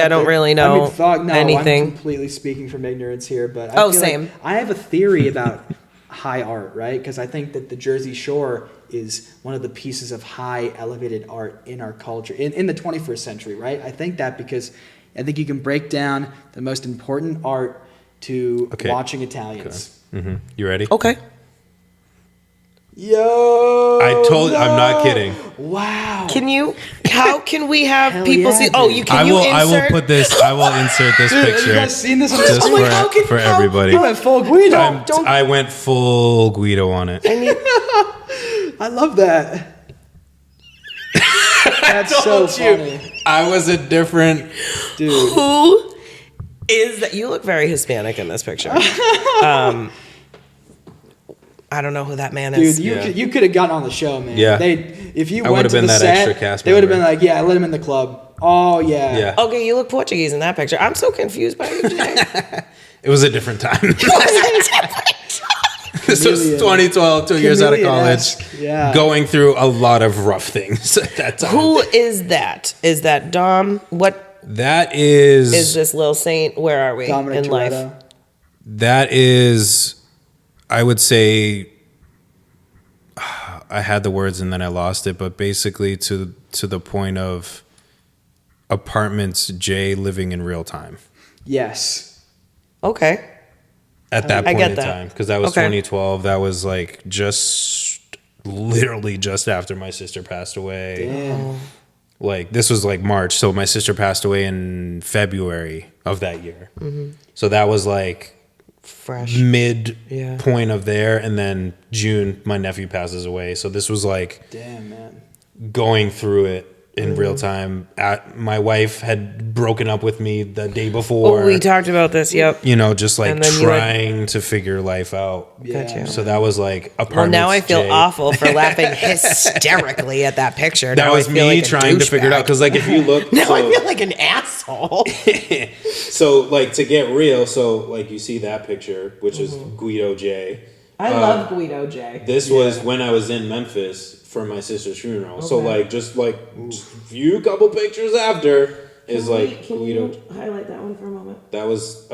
don't really know anything. I'm completely speaking from ignorance here, but same. I have a theory about high art, right? Because I think that the Jersey Shore is one of the pieces of high elevated art in our culture in the 21st century, right? I think that because I think you can break down the most important art to watching Italians. Okay. Mm-hmm. You ready? Okay. I'm not kidding. Wow. How can we have people see? Oh, you can. I will put this. I will insert this picture. Have you guys seen this? Just for everybody. You went full Guido. I went full Guido on it. I love that. That's so funny. I was a different dude. Who is that? You look very Hispanic in this picture. I don't know who that man is. Dude, you could have gotten on the show, man. Yeah. If you went to the set, they would have been like, yeah, let him in the club. Oh, yeah. Okay, you look Portuguese in that picture. I'm so confused by you, Jay. It was a different time. This was 2012, 2 years out of college. Yeah. Going through a lot of rough things at that time. Who is that? Is that Dom? What? That is... Is this Lil Saint? Where are we Dominic in Toretto. life? That is... I would say... I had the words and then I lost it, but basically to the point of Apartments J living in real time. Yes. Okay. At that point in time, because that was 2012. That was like literally just after my sister passed away. Damn. Like this was like March, so my sister passed away in February of that year. Mm-hmm. So that was like fresh mid point of there, and then June my nephew passes away. So this was like, damn man, going through it in real time. My wife had broken up with me the day before. Oh, we talked about this. Yep. You know, just like trying to figure life out. Yeah. So that was like Apartments. Well, now I feel awful for laughing hysterically at that picture. That was me like trying to figure it out. Because like if you look, now I feel like an asshole. So like to get real, so like you see that picture, which is Guido J. I love Guido J. This was when I was in Memphis for my sister's funeral. Okay. So like just like few couple pictures after is like Guido. Can you highlight that one for a moment? That was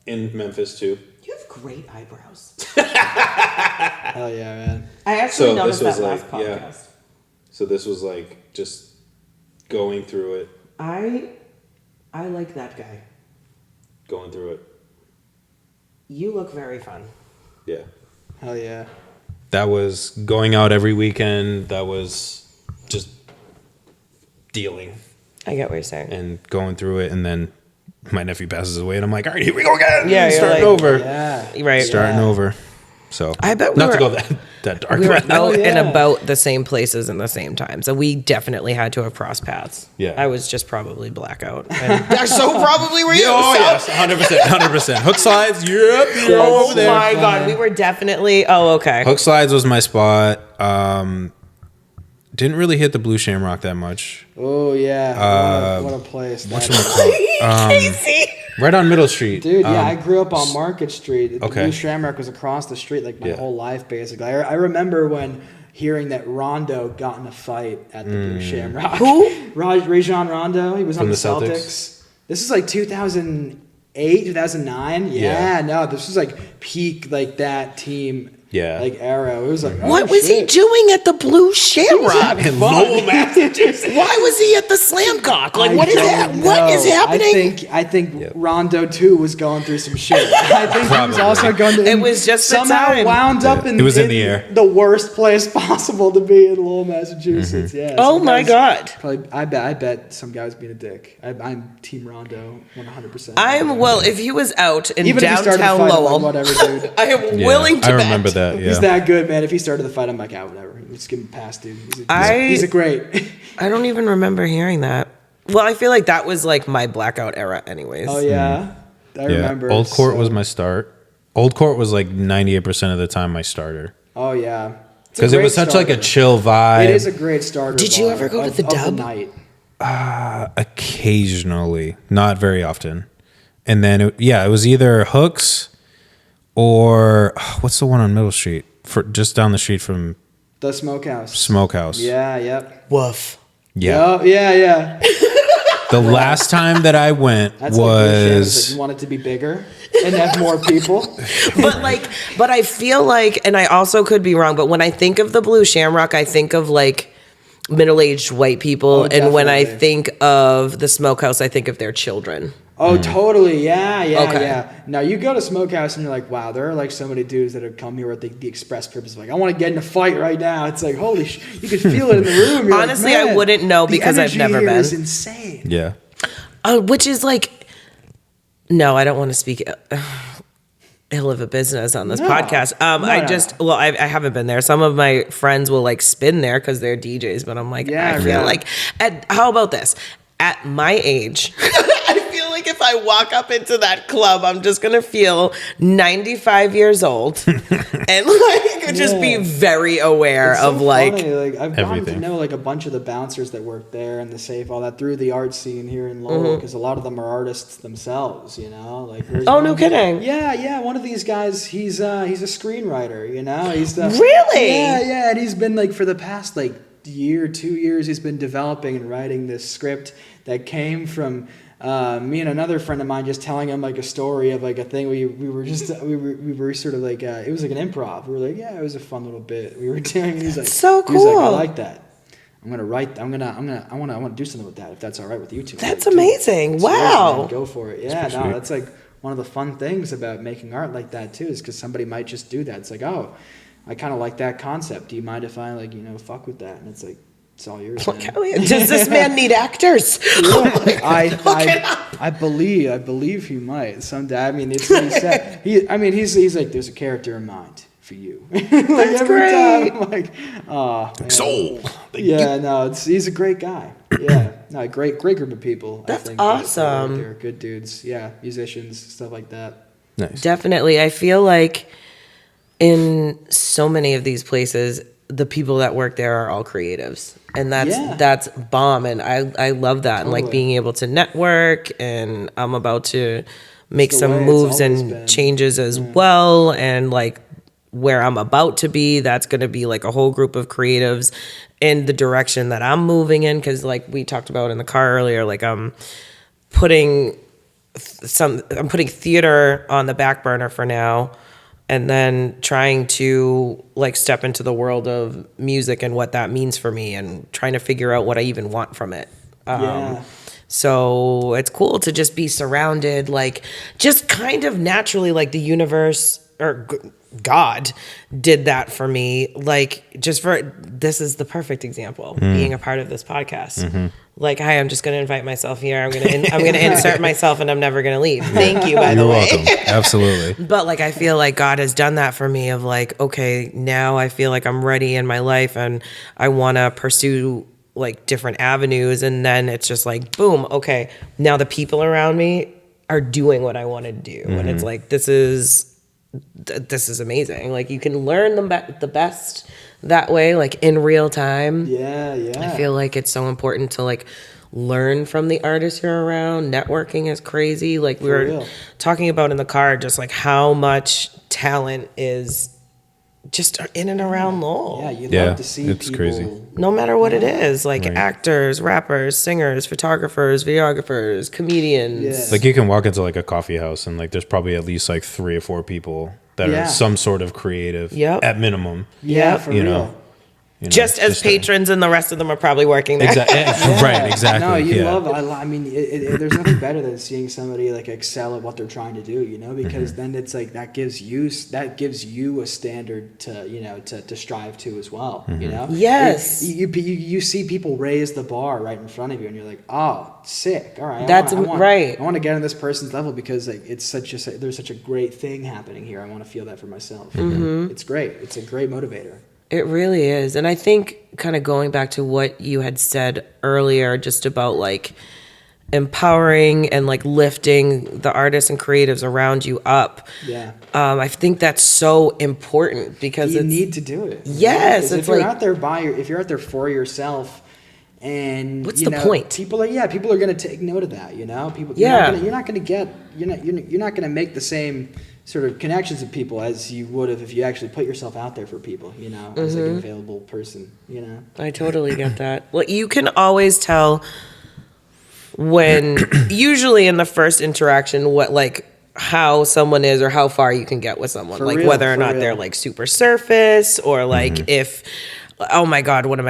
in Memphis too. You have great eyebrows. Hell yeah, man. I actually noticed that last podcast. Yeah. So this was like just going through it. I like that guy. Going through it. You look very fun. Yeah. Hell yeah. That was going out every weekend. That was just dealing. I get what you're saying. And going through it, and then my nephew passes away, and I'm like, all right, here we go again. Yeah, starting over. Yeah. Right. Starting over. So I bet not to go that dark. We were out and about the same places in the same time, so we definitely had to have crossed paths. Yeah, I was just probably blackout. And so probably were you? Oh yes, 100%. Hook slides. Yep. Oh my god, we were definitely. Oh okay. Hook slides was my spot. Didn't really hit the Blue Shamrock that much. Oh yeah, what a place. Casey. Right on Middle Street. Dude, yeah, I grew up on Market Street. The Okay. Blue Shamrock was across the street like my whole life, basically. I remember when hearing that Rondo got in a fight at the Blue Shamrock. Who? Rajon Rondo. He was on From the the Celtics? Celtics. This is like 2008, 2009. Yeah, no, this was like peak, like that team. like era. It was like, what was he doing at the Blue Shamrock in Lowell, Massachusetts? Why was he at the Slamcock? Like, what is happening? I think Rondo too was going through some shit. I think he was also going to. It was just somehow wound up in. It was in the air. The worst place possible to be in Lowell, Massachusetts. Yeah. Oh my God. Probably, I bet some guy was being a dick. I'm Team Rondo 100%. Well, if he was out in even downtown Lowell, like, whatever, dude. I am willing to I remember bet. that. Yeah. He's that good, man. If he started the fight, I'm like, whatever. Just give him a pass, dude. He's a great. I don't even remember hearing that. Well, I feel like that was like my blackout era, anyways. Oh yeah, I remember. Old Court was my start. Old Court was like 98% of the time my starter. Oh yeah, because it was such like a chill vibe. It is a great starter. Did you ever go to the Dub? Occasionally, not very often. And then it was either Hooks or what's the one on Middle Street? Just down the street from the Smokehouse. Smokehouse. Yeah, yep. Woof. Yeah. Yeah. The last time that I went was you want it to be bigger and have more people. but I feel like, and I also could be wrong, but when I think of the Blue Shamrock, I think of like middle-aged white people, and when I think of the Smokehouse, I think of their children. Oh, totally. Yeah. Now you go to Smokehouse and you're like, wow, there are like so many dudes that have come here with the express purpose of like, I want to get in a fight right now. It's like, holy you could feel it in the room. You're honestly, like, I wouldn't know because I've never been. It's insane. Yeah. Which is like, no, I don't want to speak ill of a business on this podcast. I haven't been there. Some of my friends will like spin there because they're DJs, but I'm like, I feel like, how about this? At my age, I feel like if I walk up into that club, I'm just going to feel 95 years old and like just be very aware of like I've gotten to know like a bunch of the bouncers that work there and the safe, all that through the art scene here in Lowell, because a lot of them are artists themselves, you know? Like, no kidding. Yeah. One of these guys, he's a screenwriter, you know? Really? Yeah. And he's been like for the past like year, 2 years, he's been developing and writing this script that came from me and another friend of mine just telling him like a story of like a thing we were sort of like it was like an improv. We were like, it was a fun little bit we were doing. And he's like, so cool. He's like, I like that. I want to do something with that if that's all right with you two. That's amazing. Wow. Go for it. Yeah, no, that's like one of the fun things about making art like that too, is because somebody might just do that. It's like, oh, I kind of like that concept. Do you mind if I like, fuck with that? And it's like, it's all yours. Does this man need actors? Yeah. I believe he might someday. I mean, it's what he said. He's like, there's a character in mind for you. Like that's every great. time, I'm like, oh, soul. Yeah, no, he's a great guy. Yeah, no, great group of people. That's I think awesome. They're good dudes. Yeah, musicians, stuff like that. Nice. Definitely, I feel like in so many of these places, the people that work there are all creatives, and that's bomb, and I love that. Totally. And like being able to network, and I'm about to make some moves and changes as well, and like where I'm about to be, that's going to be like a whole group of creatives in the direction that I'm moving in, because like we talked about in the car earlier, like I'm putting theater on the back burner for now, and then trying to like step into the world of music and what that means for me, and trying to figure out what I even want from it. So it's cool to just be surrounded, like just kind of naturally, like the universe or God did that for me. Like this is the perfect example, being a part of this podcast. Like, hi, I'm just going to invite myself here. I'm going to insert myself, and I'm never going to leave. Thank you, by the way. You're welcome. Absolutely. But like, I feel like God has done that for me of like, okay, now I feel like I'm ready in my life, and I want to pursue like different avenues. And then it's just like, boom. Okay. Now the people around me are doing what I want to do. And it's like, this is amazing. Like you can learn the best that way, like in real time. Yeah. I feel like it's so important to like learn from the artists you're around. Networking is crazy. Like we were talking about in the car, just like how much talent is just in and around Lowell. Yeah, you'd love to see it's people. crazy. No matter what it is, like actors, rappers, singers, photographers, videographers, comedians. Yeah. Like you can walk into like a coffee house and like there's probably at least like 3 or 4 people that are some sort of creative at minimum. Yeah, for real. Just as patrons, and the rest of them are probably working there. Exactly. Right, exactly. No, you love. I mean, there's nothing better than seeing somebody like excel at what they're trying to do. Because then it's like that gives you a standard to to strive to as well. Yes. You see people raise the bar right in front of you, and you're like, oh, sick. All right, right. I want to get on this person's level because like there's such a great thing happening here. I want to feel that for myself. It's great. It's a great motivator. It really is. And I think kind of going back to what you had said earlier, just about like empowering and like lifting the artists and creatives around you up. Yeah. I think that's so important because you need to do it. Yes. If you're out there if you're out there for yourself, and what's the point? People are going to take note of that. People. You're not going to make the same sort of connections with people as you would have if you actually put yourself out there for people, as like an available person, I totally get that. Well, you can always tell when, usually in the first interaction, what like how someone is or how far you can get with someone, like whether or not they're like super surface or like if. Oh my God, one of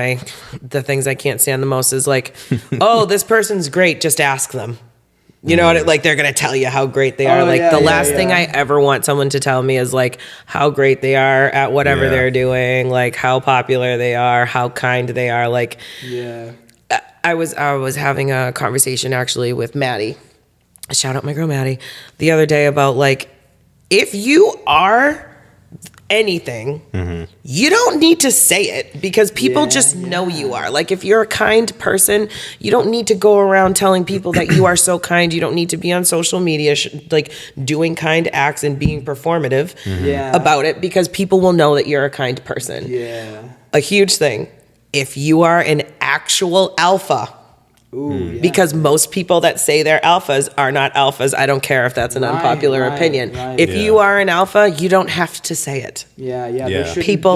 the things I can't stand the most is like, oh, this person's great, just ask them. You know what? Like they're gonna tell you how great they are. The last thing I ever want someone to tell me is like how great they are at whatever they're doing, like how popular they are, how kind they are. Like, I was having a conversation actually with Maddie. Shout out my girl Maddie the other day about like if you are anything, you don't need to say it because people just know you are. Like if you're a kind person, you don't need to go around telling people that you are so kind. You don't need to be on social media like doing kind acts and being performative about it because people will know that you're a kind person. A huge thing. If you are an actual alpha, because most people that say they're alphas are not alphas. I don't care if that's an unpopular opinion. If you are an alpha, you don't have to say it. There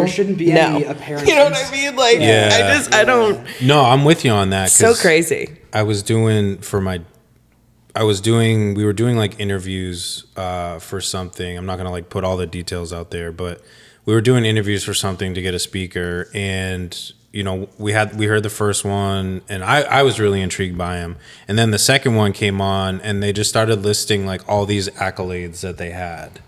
shouldn't be any apparent. You know what I mean? Like, I don't. No, I'm with you on that. So crazy. We were doing like interviews for something. I'm not gonna like put all the details out there, but we were doing interviews for something to get a speaker, and we heard the first one and I was really intrigued by him. And then the second one came on and they just started listing like all these accolades that they had.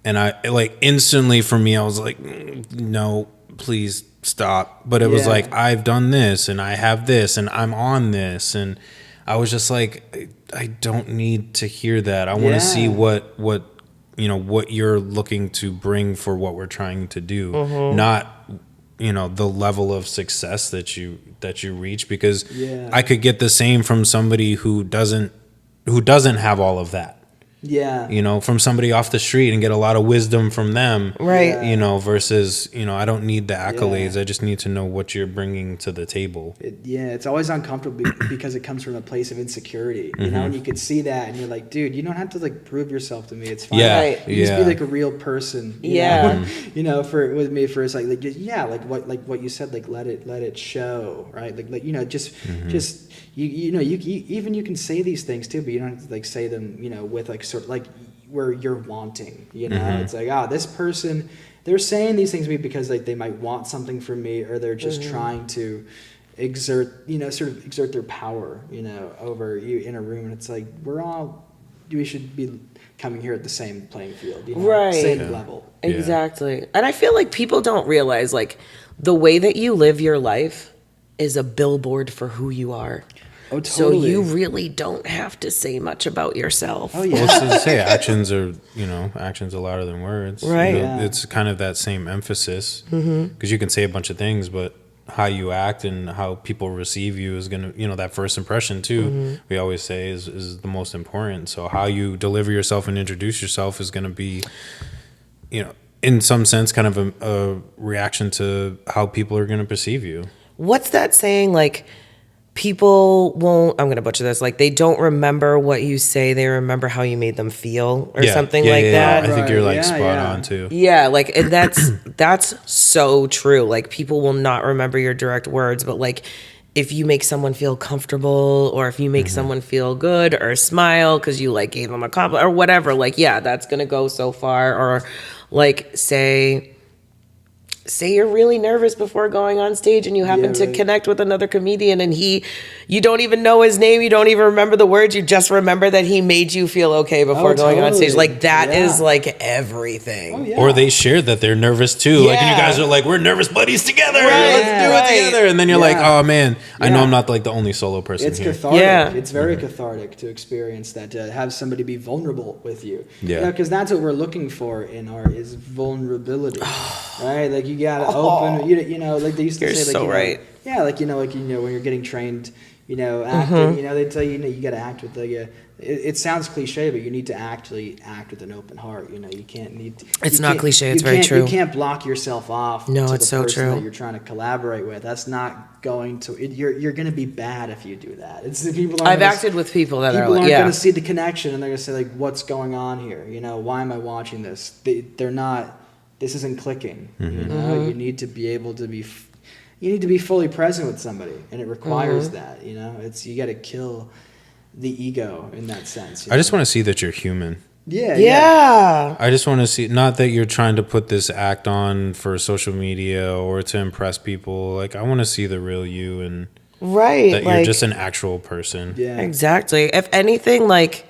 And I like instantly for me, I was like, no, please stop. But it was like, I've done this and I have this and I'm on this. And I was just like, I don't need to hear that. I want to see what you're looking to bring for what we're trying to do, not the level of success that you reach, because I could get the same from somebody who doesn't have all of that. From somebody off the street and get a lot of wisdom from them. Right. Versus, I don't need the accolades. I just need to know what you're bringing to the table. It's always uncomfortable because it comes from a place of insecurity, and you can see that and you're like, dude, you don't have to like prove yourself to me. It's fine. You just be like a real person. With me for it's like what you said, like let it show, right? Just you can say these things too, but you don't have to like say them, with like sort of like where you're wanting, it's like, this person, they're saying these things to me because like they might want something from me, or they're just trying to exert their power, over you in a room. And it's like, we should be coming here at the same playing field, same level. Exactly. And I feel like people don't realize like the way that you live your life is a billboard for who you are. Oh, totally. So you really don't have to say much about yourself. Oh, yeah. Well, to say actions are louder than words. Right. It's kind of that same emphasis, because you can say a bunch of things, but how you act and how people receive you is going to, that first impression too, we always say is the most important. So how you deliver yourself and introduce yourself is going to be, in some sense, kind of a reaction to how people are going to perceive you. What's that saying? Like, people won't, I'm going to butcher this, like they don't remember what you say, they remember how you made them feel or something like that. I think you're like spot on too. Yeah, like that's so true. Like people will not remember your direct words, but like if you make someone feel comfortable or if you make someone feel good or smile because you like gave them a compliment or whatever, like, yeah, that's going to go so far. Or like say you're really nervous before going on stage and you happen to connect with another comedian and you don't even know his name, you don't even remember the words, you just remember that he made you feel okay before going on stage. Like that is like everything. Oh, yeah. Or they share that they're nervous too. Like, and you guys are like, we're nervous buddies together. Let's do it together. And then you're like, oh man, I know I'm not like the only solo person it's here. Cathartic. Yeah. It's very cathartic to experience that, to have somebody be vulnerable with you. Yeah. Because that's what we're looking for in art is vulnerability. Right? Like you gotta open. You know, like they used to say, like, so right. Yeah, like when you're getting trained, acting. They tell you, you got to act with the. It sounds cliche, but you need to actually act with an open heart. You can't need. It's not cliche. It's very true. You can't block yourself off. No, to it's the so person true. that you're trying to collaborate with. That's not going to. You're going to be bad if you do that. It's the people. I've acted with people that people are aren't going to see the connection, and they're going to say like, "What's going on here? Why am I watching this?" They're not. This isn't clicking. You need to be able to be. You need to be fully present with somebody, and it requires that. You got to kill the ego in that sense. I just want to see that you're human. Yeah. I just want to see, not that you're trying to put this act on for social media or to impress people. Like, I want to see the real you and that you're just an actual person. Yeah, exactly. If anything, like,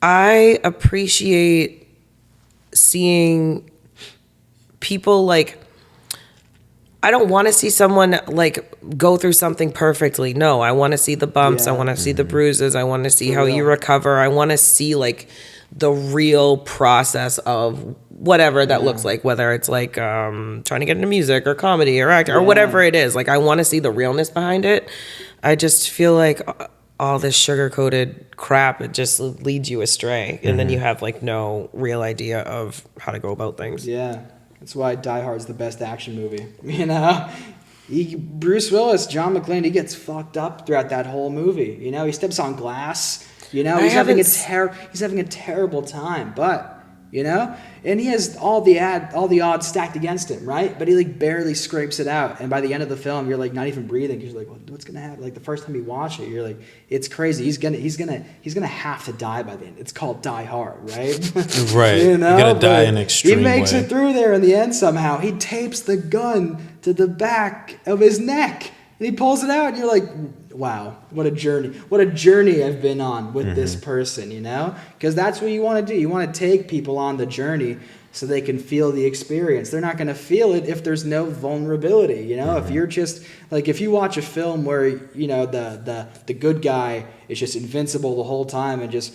I appreciate seeing people like. I don't want to see someone like go through something perfectly. No, I want to see the bumps. I want to see the bruises. I want to see how you recover. I want to see like the real process of whatever that looks like, whether it's like trying to get into music or comedy or acting or whatever it is. Like I want to see the realness behind it. I just feel like all this sugar-coated crap, it just leads you astray. And then you have like no real idea of how to go about things. Yeah. That's why Die Hard's the best action movie. Bruce Willis, John McClane, he gets fucked up throughout that whole movie. He steps on glass. He's having a terrible time. But and he has all the odds stacked against him, right? But he like barely scrapes it out. And by the end of the film, you're like not even breathing. You're like, what's gonna happen? Like the first time you watch it, you're like, it's crazy. He's gonna have to die by the end. It's called Die Hard, right? Right. You're gonna die in an extreme way. He makes it through there in the end somehow. He tapes the gun to the back of his neck and he pulls it out. And you're like, wow, what a journey I've been on with this person, because that's what you want to do. You want to take people on the journey so they can feel the experience. They're not going to feel it if there's no vulnerability. If you're just like, if you watch a film where the good guy is just invincible the whole time and just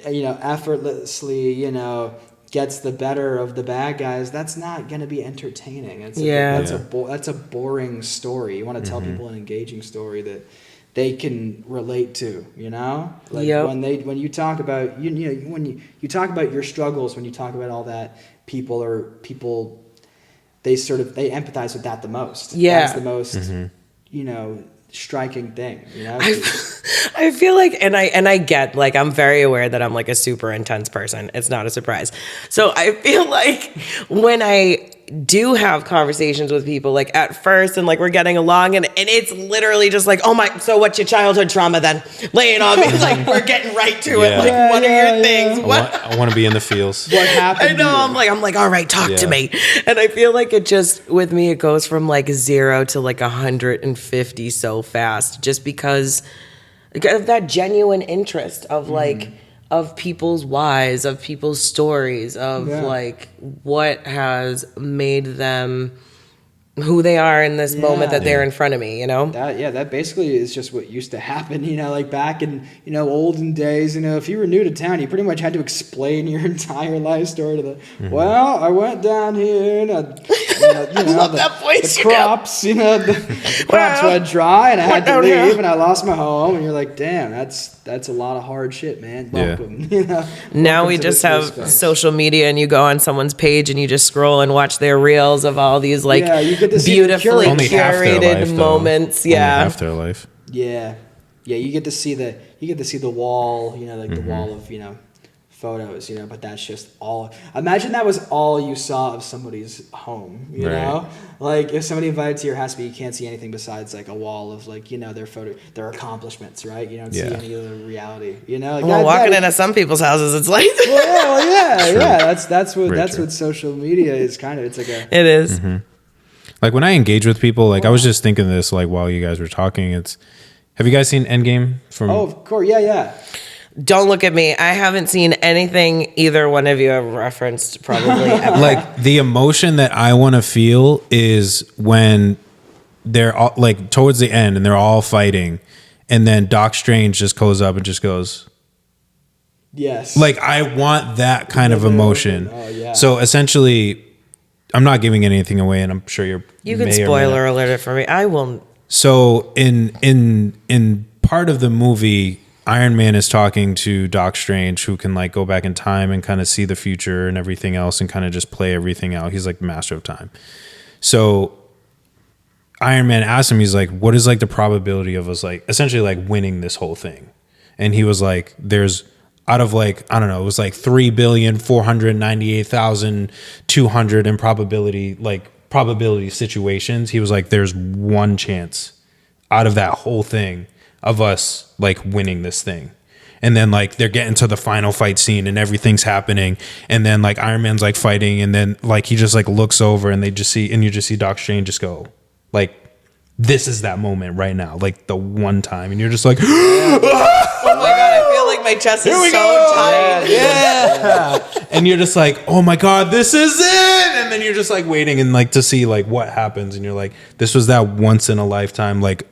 effortlessly gets the better of the bad guys, that's not going to be entertaining. That's a boring story. You want to tell people an engaging story that they can relate to, when you talk about when you talk about your struggles, when you talk about all that, people they empathize with that the most. That's the most striking thing. I feel like, and I get, like, I'm very aware that I'm like a super intense person. It's not a surprise. So I feel like when I do have conversations with people, like at first, and like we're getting along, and it's literally just like, so what's your childhood trauma then? Lay it on me. Like we're getting right to it. Like, what are your things? I want to be in the feels. What happened? I know. I'm like, all right, talk to me. And I feel like it just, with me, it goes from like 0 to like 150 so fast, just because of that genuine interest of like, of people's whys, of people's stories, of like what has made them who they are in this moment that they're in front of me, That basically is just what used to happen, like back in, olden days, if you were new to town, you pretty much had to explain your entire life story to the, well, I went down here and I love that voice. The crops, the crops went dry and I had to leave and I lost my home, and you're like, damn, that's a lot of hard shit, man. Welcome. Now we just have social media, and you go on someone's page and you just scroll and watch their reels of all these like beautifully curated moments. Only half their life. Yeah. You get to see the wall, the wall of photos, but that's just all. Imagine that was all you saw of somebody's home, you know? Like if somebody invited to your house, but you can't see anything besides like a wall of like, their accomplishments, right? You don't see any of the reality, Like walking into some people's houses, it's like yeah. That's what social media is kind of. It's like it is. Mm-hmm. Like when I engage with people, like I was just thinking this, like while you guys were talking, have you guys seen Endgame? Oh, of course, yeah. Don't look at me. I haven't seen anything either one of you have referenced probably ever. Like the emotion that I want to feel is when they're all, like towards the end and they're all fighting, and then Doc Strange just goes up and just goes, yes. Like I want that kind of emotion. Oh yeah. So essentially, I'm not giving anything away, and I'm sure you can spoiler alert it for me. I won't. So in part of the movie, Iron Man is talking to Doc Strange, who can like go back in time and kind of see the future and everything else and kind of just play everything out. He's like the master of time. So Iron Man asked him, he's like, what is like the probability of us like essentially like winning this whole thing? And he was like, there's out of like, I don't know, it was like 3,498,200 in probability situations. He was like, there's one chance out of that whole thing of us like winning this thing. And then like they're getting to the final fight scene and everything's happening, and then like Iron Man's like fighting, and then like he just like looks over and you just see Doc Strange just go like, this is that moment right now, like the one time, and you're just like oh my god, I feel like my chest is so tight. Yeah. And you're just like, oh my god, this is it. And then you're just like waiting and like to see like what happens, and you're like, this was that once in a lifetime like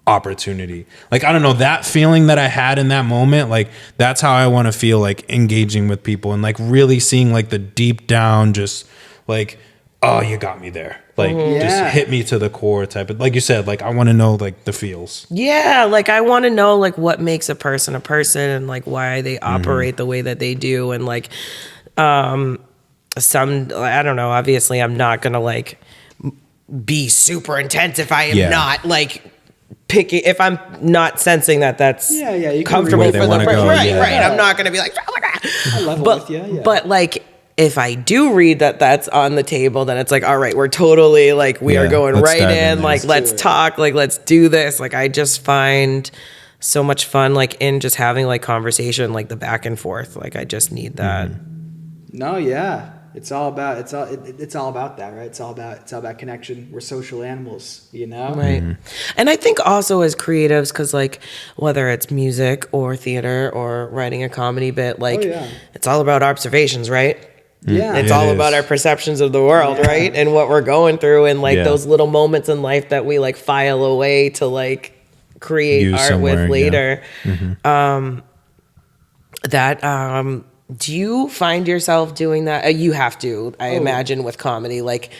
opportunity. Like I don't know, that feeling that I had in that moment, like that's how I want to feel like engaging with people and like really seeing like the deep down just like, oh, you got me there, like just hit me to the core type of, like you said, like I want to know like the feels. Yeah, like I want to know like what makes a person and like why they operate the way that they do, and like some, I don't know, obviously I'm not gonna like be super intense if I am not like picky, if I'm not sensing that that's comfortable for the person. Right. I'm not going to be like, oh my God. I level with you. Yeah. But like, if I do read that that's on the table, then it's like, all right, we're totally like, we are going right in. Like, let's talk. Like, let's do this. Like, I just find so much fun, like in just having like conversation, like the back and forth. Like, I just need that. No, yeah. It's all about that, right? It's all about connection. We're social animals, Right. And I think also as creatives, because like whether it's music or theater or writing a comedy bit, like it's all about observations, right? Yeah. It's all about our perceptions of the world, right? And what we're going through, and like those little moments in life that we like file away to like create use art with later. Do you find yourself doing that? You have to, I imagine, with comedy. Like,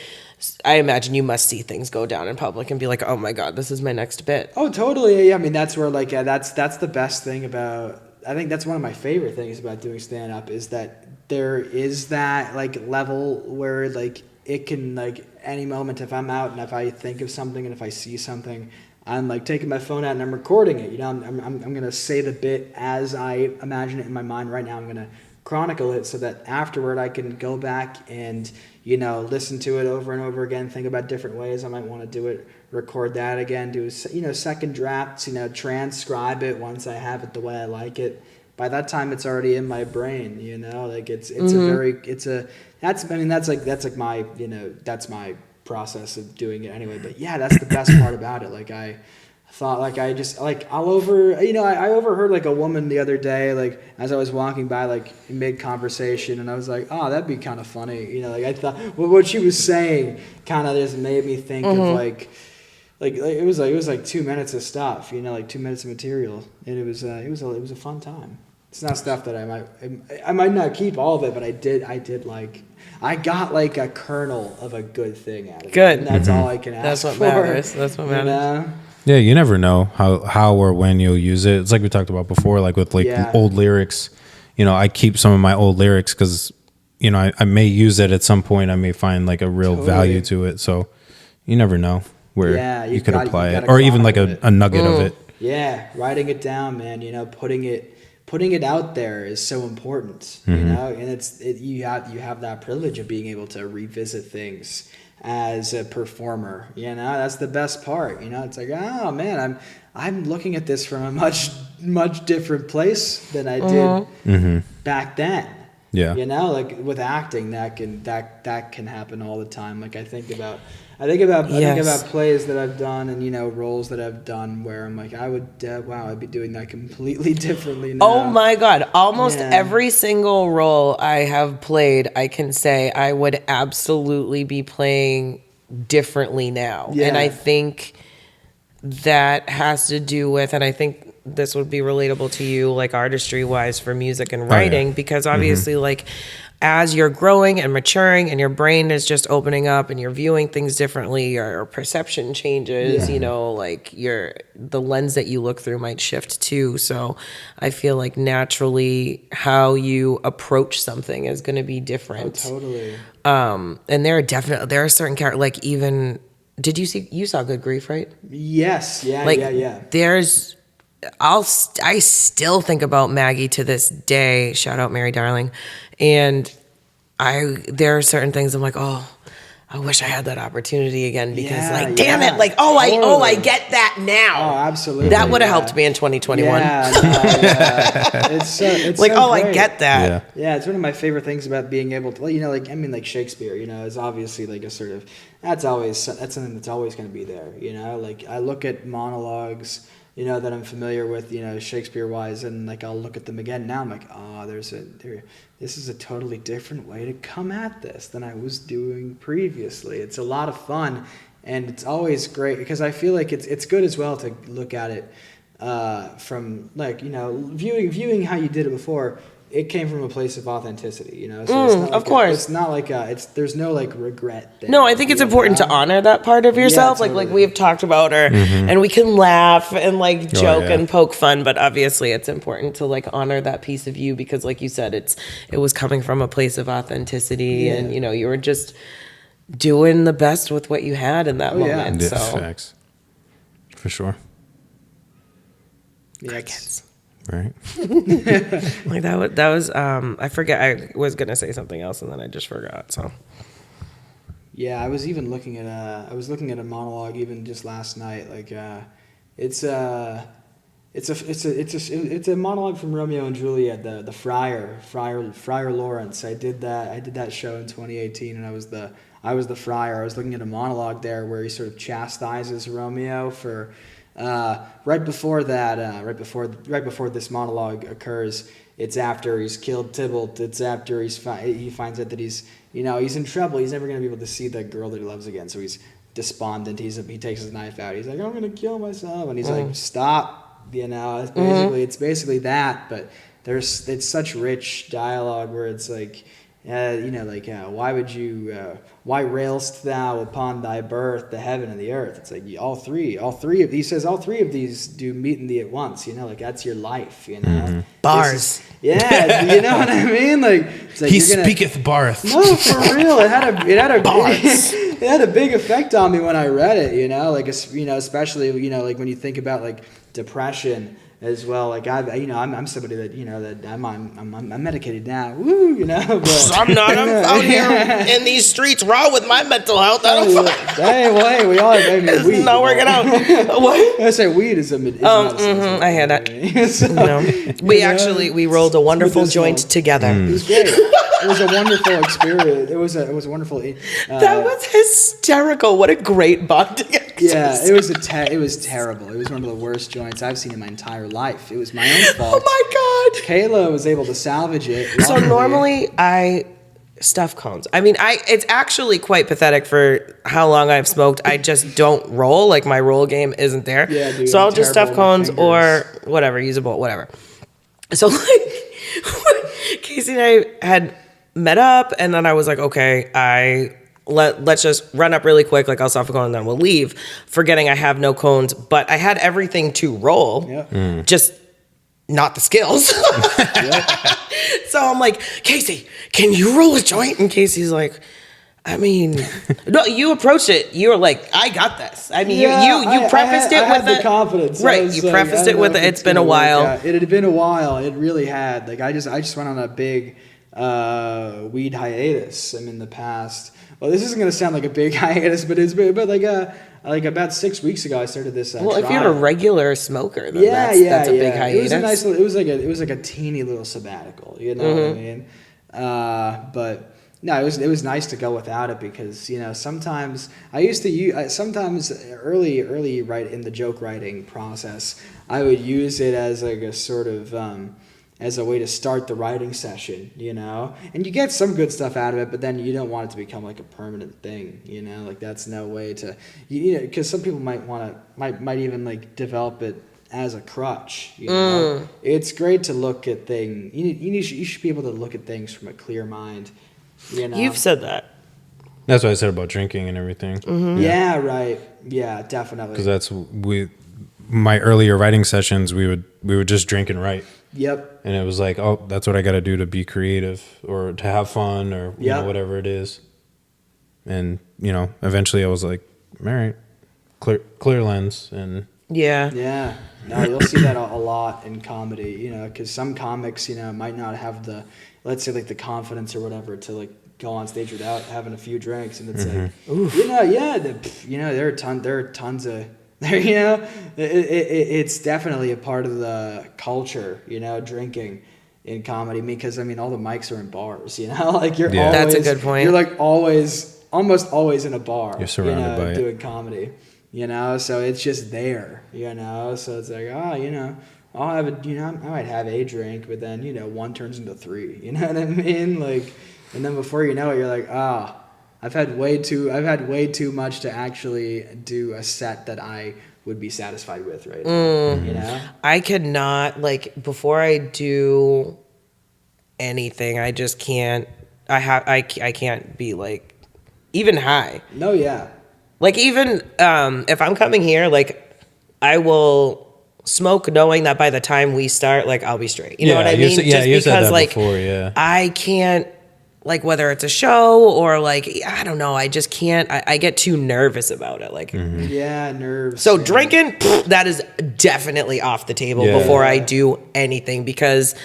I imagine you must see things go down in public and be like, oh my God, this is my next bit. Oh, totally. Yeah, I mean, that's where, like, that's the best thing about, I think that's one of my favorite things about doing stand-up, is that there is that, like, level where, like, it can, like, any moment, if I'm out and if I think of something and if I see something, I'm like taking my phone out and I'm recording it. I'm gonna say the bit as I imagine it in my mind right now. I'm gonna chronicle it so that afterward I can go back and listen to it over and over again, think about different ways I might want to do it, record that again, do second drafts, transcribe it once I have it the way I like it. By that time it's already in my brain, like it's that's my process of doing it anyway. But yeah, that's the best part about it. Like I thought, like I just like I overheard like a woman the other day, like as I was walking by, like mid conversation, and I was like, oh, that'd be kind of funny, like I thought what she was saying kind of just made me think of like it was like 2 minutes of stuff, like 2 minutes of material, and it was a fun time. It's not stuff that I might not keep all of it, but I did like. I got like a kernel of a good thing out of it. Good. And that's all I can ask for. That's what matters. Yeah, you never know how or when you'll use it. It's like we talked about before, like with like old lyrics. I keep some of my old lyrics because, I may use it at some point. I may find like a real value to it. So you never know where you could apply it, or even like a nugget of it. Yeah, writing it down, man. Putting putting it out there is so important, you know, and you have that privilege of being able to revisit things as a performer, you know. That's the best part, you know. It's like, oh man, I'm looking at this from a much different place than I did back then. Yeah, you know, like with acting, that can happen all the time. Like I think about plays that I've done, and you know, roles that I've done where I'm like, I'd be doing that completely differently now. Oh my God. Almost every single role I have played, I can say I would absolutely be playing differently now. Yeah. And I think that has to do with, and I think this would be relatable to you, like artistry wise for music and writing, because obviously like as you're growing and maturing and your brain is just opening up and you're viewing things differently, your perception changes, you know, like the lens that you look through might shift too. So I feel like naturally how you approach something is going to be different. Oh, totally. And there are certain characters, like even, you saw Good Grief, right? Yes. Yeah. Like, yeah. I still think about Maggie to this day. Shout out Mary Darling. And there are certain things I'm like, oh, I wish I had that opportunity again, because damn it, like, I get that now. Oh, absolutely. That would have helped me in 2021. It's like, so I great. get that. Yeah, it's one of my favorite things about being able to, you know, like, I mean, like Shakespeare, you know, is obviously like a sort of, that's something that's always going to be there, you know, like I look at monologues, you know, that I'm familiar with, you know, Shakespeare-wise, and like I'll look at them again now. I'm like, this is a totally different way to come at this than I was doing previously. It's a lot of fun, and it's always great because I feel like it's good as well to look at it from like, you know, viewing how you did it before. It came from a place of authenticity, you know. So it's not like of course, it's not like there's no like regret there. No, I think it's important to honor that part of yourself, totally. like we've talked about, and we can laugh and like joke and poke fun, but obviously it's important to like honor that piece of you, because like you said, it was coming from a place of authenticity, and you know, you were just doing the best with what you had in that moment. Yeah, so facts. For sure. Yes. Right. Like that was I forget, I was gonna say something else and then I just forgot. So yeah, I was even looking at a monologue even just last night. Like it's a monologue from Romeo and Juliet, the Friar Lawrence. I did that show in 2018, and I was the friar. I was looking at a monologue there where he sort of chastises Romeo for right before this monologue occurs. It's after he's killed Tybalt. It's after he finds out that he's in trouble. He's never going to be able to see the girl that he loves again. So he's despondent. He takes his knife out. He's like, I'm going to kill myself. And he's like, stop. You know, it's basically that. But it's such rich dialogue where it's like, why railst thou upon thy birth, the heaven and the earth? It's like all three of these do meet in thee at once, you know, like that's your life, you know. Bars. You know what I mean? Like, it's like he speaketh barth. No, for real. It had a big effect on me when I read it, you know, like, you know, especially, you know, like when you think about like depression as well. Like I'm somebody that, you know, that I'm medicated now. Woo, you know. But, I'm not. I'm out here in these streets raw with my mental health. Hey, we all have weed. Not working out. What? I say weed is a medicine. I had that. So, we rolled a wonderful joint together. It was great. It was a wonderful experience. It was a wonderful. That was hysterical. What a great bonding exercise. Yeah, it was terrible. It was one of the worst joints I've seen in my entire life. It was my own fault. Oh my God. Kayla was able to salvage it. So normally I stuff cones. I mean, it's actually quite pathetic for how long I've smoked. I just don't roll. Like my roll game isn't there. Yeah, dude, so I'll just stuff cones or whatever, use a bolt, whatever. So like Casey and I had met up, and then I was like, okay, let's just run up really quick, like I'll stuff a cone and then we'll leave, forgetting I have no cones, but I had everything to roll, just not the skills. So I'm like, Casey, can you roll a joint? And Casey's like, I mean, no, you approached it. You were like, I got this. I mean, you prefaced it with the confidence. Right. You prefaced it with it's been a while. It had been a while. It really had. Like I just went on a big weed hiatus. I mean, the past. Well, this isn't going to sound like a big hiatus, but like about 6 weeks ago, I started this. Well, if you're a regular smoker, then that's a big hiatus. It was like a teeny little sabbatical. You know what I mean? But. No, it was nice to go without it because sometimes I used to use sometimes early right in the joke writing process I would use it as like a sort of as a way to start the writing session, and you get some good stuff out of it, but then you don't want it to become like a permanent thing, like that's no way to because some people might even like develop it as a crutch. It's great to look at things. You should be able to look at things from a clear mind. You've said that. That's what I said about drinking and everything. Mm-hmm. Yeah, right. Yeah, definitely. Because that's my earlier writing sessions. We would just drink and write. Yep. And it was like, oh, that's what I got to do to be creative or to have fun or whatever it is. And eventually I was like, all right, clear lens and. Yeah. Yeah. No, you'll see that a lot in comedy. Because some comics might not have the. Let's say like the confidence or whatever to like go on stage without having a few drinks, and it's like, there are tons of it's definitely a part of the culture, drinking in comedy because all the mics are in bars, like you're always, that's a good point. You're like almost always in a bar, you're surrounded by doing comedy, so it's just there, so it's like I'll have I might have a drink, but then, one turns into three, you know what I mean? Like, and then before you know it, you're like, I've had way too much to actually do a set that I would be satisfied with right now, I could not, before I do anything, I just can't, I can't be even high. No, yeah. Even, if I'm coming here, I will smoke knowing that by the time we start, I'll be straight. You know what I mean? You said that before, yeah. I can't, whether it's a show or, I don't know, I just can't, I get too nervous about it. Yeah, nerves. So drinking, that is definitely off the table before I do anything because...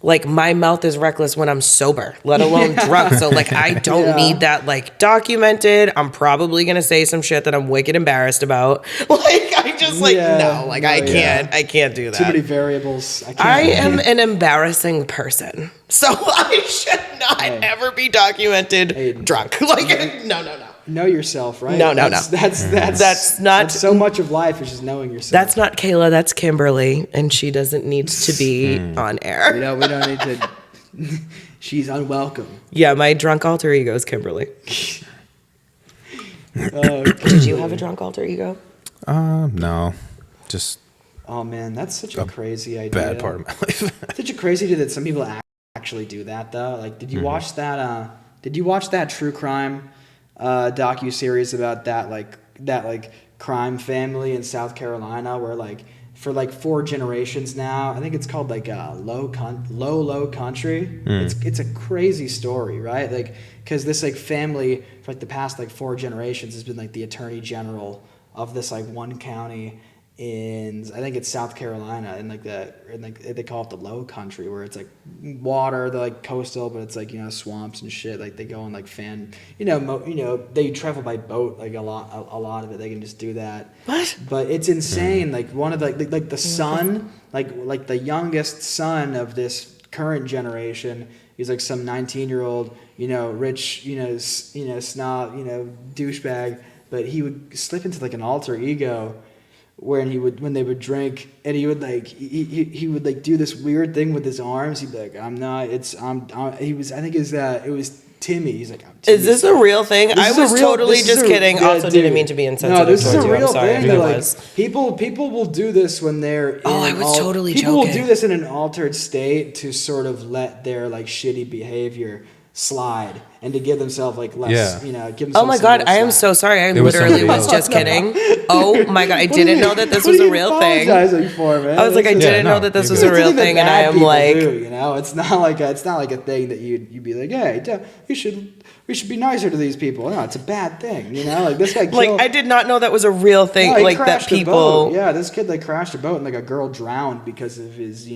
my mouth is reckless when I'm sober, let alone drunk. So, I don't need that, documented. I'm probably going to say some shit that I'm wicked embarrassed about. I just, no, I can't do that. Too many variables. I am an embarrassing person. So, I should not ever be documented drunk. No. Know yourself, right? No. That's not so much of life is just knowing yourself. That's not Kayla. That's Kimberly, and she doesn't need to be on air. We don't need to. She's unwelcome. Yeah, my drunk alter ego is Kimberly. Did you have a drunk alter ego? No, just. Oh man, that's such a crazy idea. Bad part of my life. Such a crazy idea that some people actually do that though. Did you watch that? Did you watch that true crime? Docu-series about that crime family in South Carolina where for 4 generations now, I think it's called low country. It's a crazy story, right? Because this family for the past 4 generations has been the attorney general of this one county in, I think it's South Carolina, and they call it the Low Country, where it's water, they're coastal, but it's swamps and shit. They go on they travel by boat a lot of it. They can just do that. What? But it's insane. One of the son, the youngest son of this current generation, he's some 19-year-old, rich, snob, douchebag, but he would slip into an alter ego. When they would drink, and he would he would do this weird thing with his arms. He'd be like, it was Timmy. He's like, I'm Timmy. Is this a real thing? I was totally just kidding. Also, didn't mean to be insensitive. No, this is a real thing. People will do this when they're. I was totally joking. People will do this in an altered state to sort of let their shitty behavior slide and to give themselves like less, give themselves. Oh my God, I am so sorry. I literally was just kidding. Oh my God, I didn't know that this was a real thing. For, man? I was like, I didn't know that this was a real thing, and I am like, it's not like a thing that you'd be like, hey, we should be nicer to these people. No, it's a bad thing, like this guy killed. Like, I did not know that was a real thing. No, like that people. Yeah, this kid crashed a boat and like a girl drowned because of his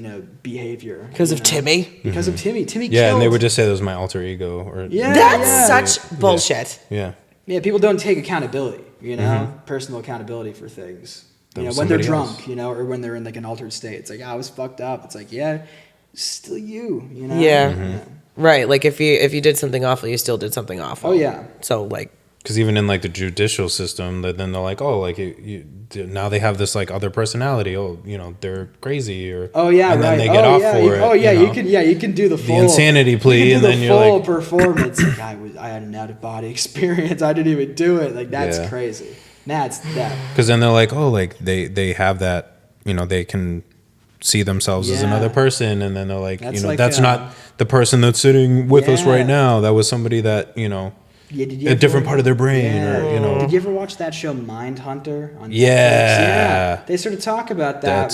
behavior. Because of Timmy. Because of Timmy. Timmy killed. Yeah, and they would just say that was my alter ego. Or that's such bullshit. Yeah. Yeah, people don't take accountability. Personal accountability for things. When they're drunk, or when they're in like an altered state. It's like, I was fucked up. It's like, yeah, still you. Yeah. Right, like if you did something awful, you still did something awful. Oh yeah. So like, because even in like the judicial system, then they're like, oh, like now they have this like other personality. Oh, they're crazy or and then they get off for it. Oh yeah, you can do the full insanity plea, and then you're like full performance. Like I had an out of body experience. I didn't even do it. Like that's crazy. That's that. Because then they're like, oh, like they have that. They can see themselves as another person, and then they're like, that's not the person that's sitting with us right now. That was somebody that a different part of their brain, or Did you ever watch that show Mindhunter on Netflix? Yeah, they sort of talk about that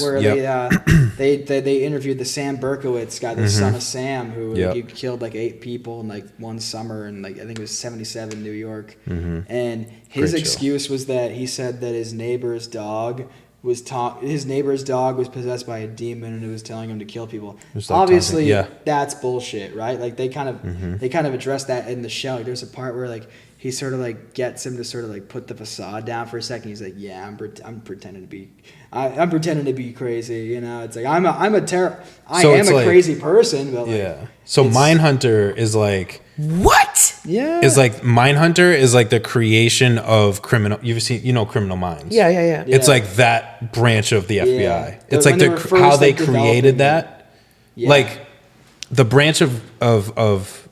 they interviewed the Sam Berkowitz guy, the son of Sam, who he killed like 8 people in like one summer in like I think it was 77 New York, and his excuse was that he said that his neighbor's dog was possessed by a demon and it was telling him to kill people. Obviously, that's bullshit, right? Like they kind of address that in the show. Like, there's a part where like he sort of like gets him to sort of like put the facade down for a second. He's like, yeah, I'm pretending to be crazy. It's like I am a crazy person, but like, So Mindhunter is like what? Yeah. Is like Mindhunter is like the creation of criminal. You've seen Criminal Minds. Yeah. It's like that branch of the FBI. Yeah. It's like how they created that. Yeah. Like the branch of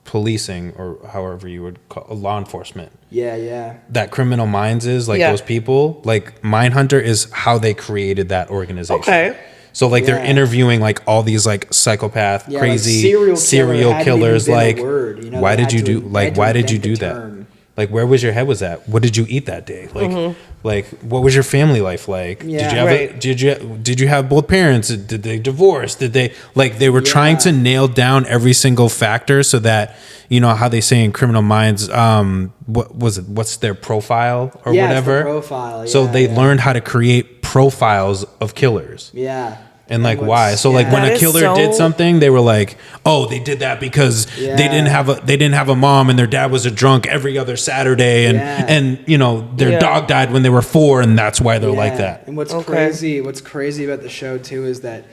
policing, or however you would call law enforcement. Yeah. That Criminal Minds is like those people. Like Mindhunter is how they created that organization. Okay. So like they're interviewing like all these like psychopath, crazy like serial killers. Like, why did you do the that? term. Like, where was your head was at? What did you eat that day? Like, like what was your family life like? Yeah, did you have both parents? Did they divorce? Did they they were trying to nail down every single factor so that how they say in Criminal Minds, what was it? What's their profile or whatever? It's the profile. So they learned how to create profiles of killers. Yeah. And like why? So like when a killer did something, they were like, "Oh, they did that because they didn't have a mom and their dad was a drunk every other Saturday and their dog died when they were 4 and that's why they're like that." And what's crazy about the show too is that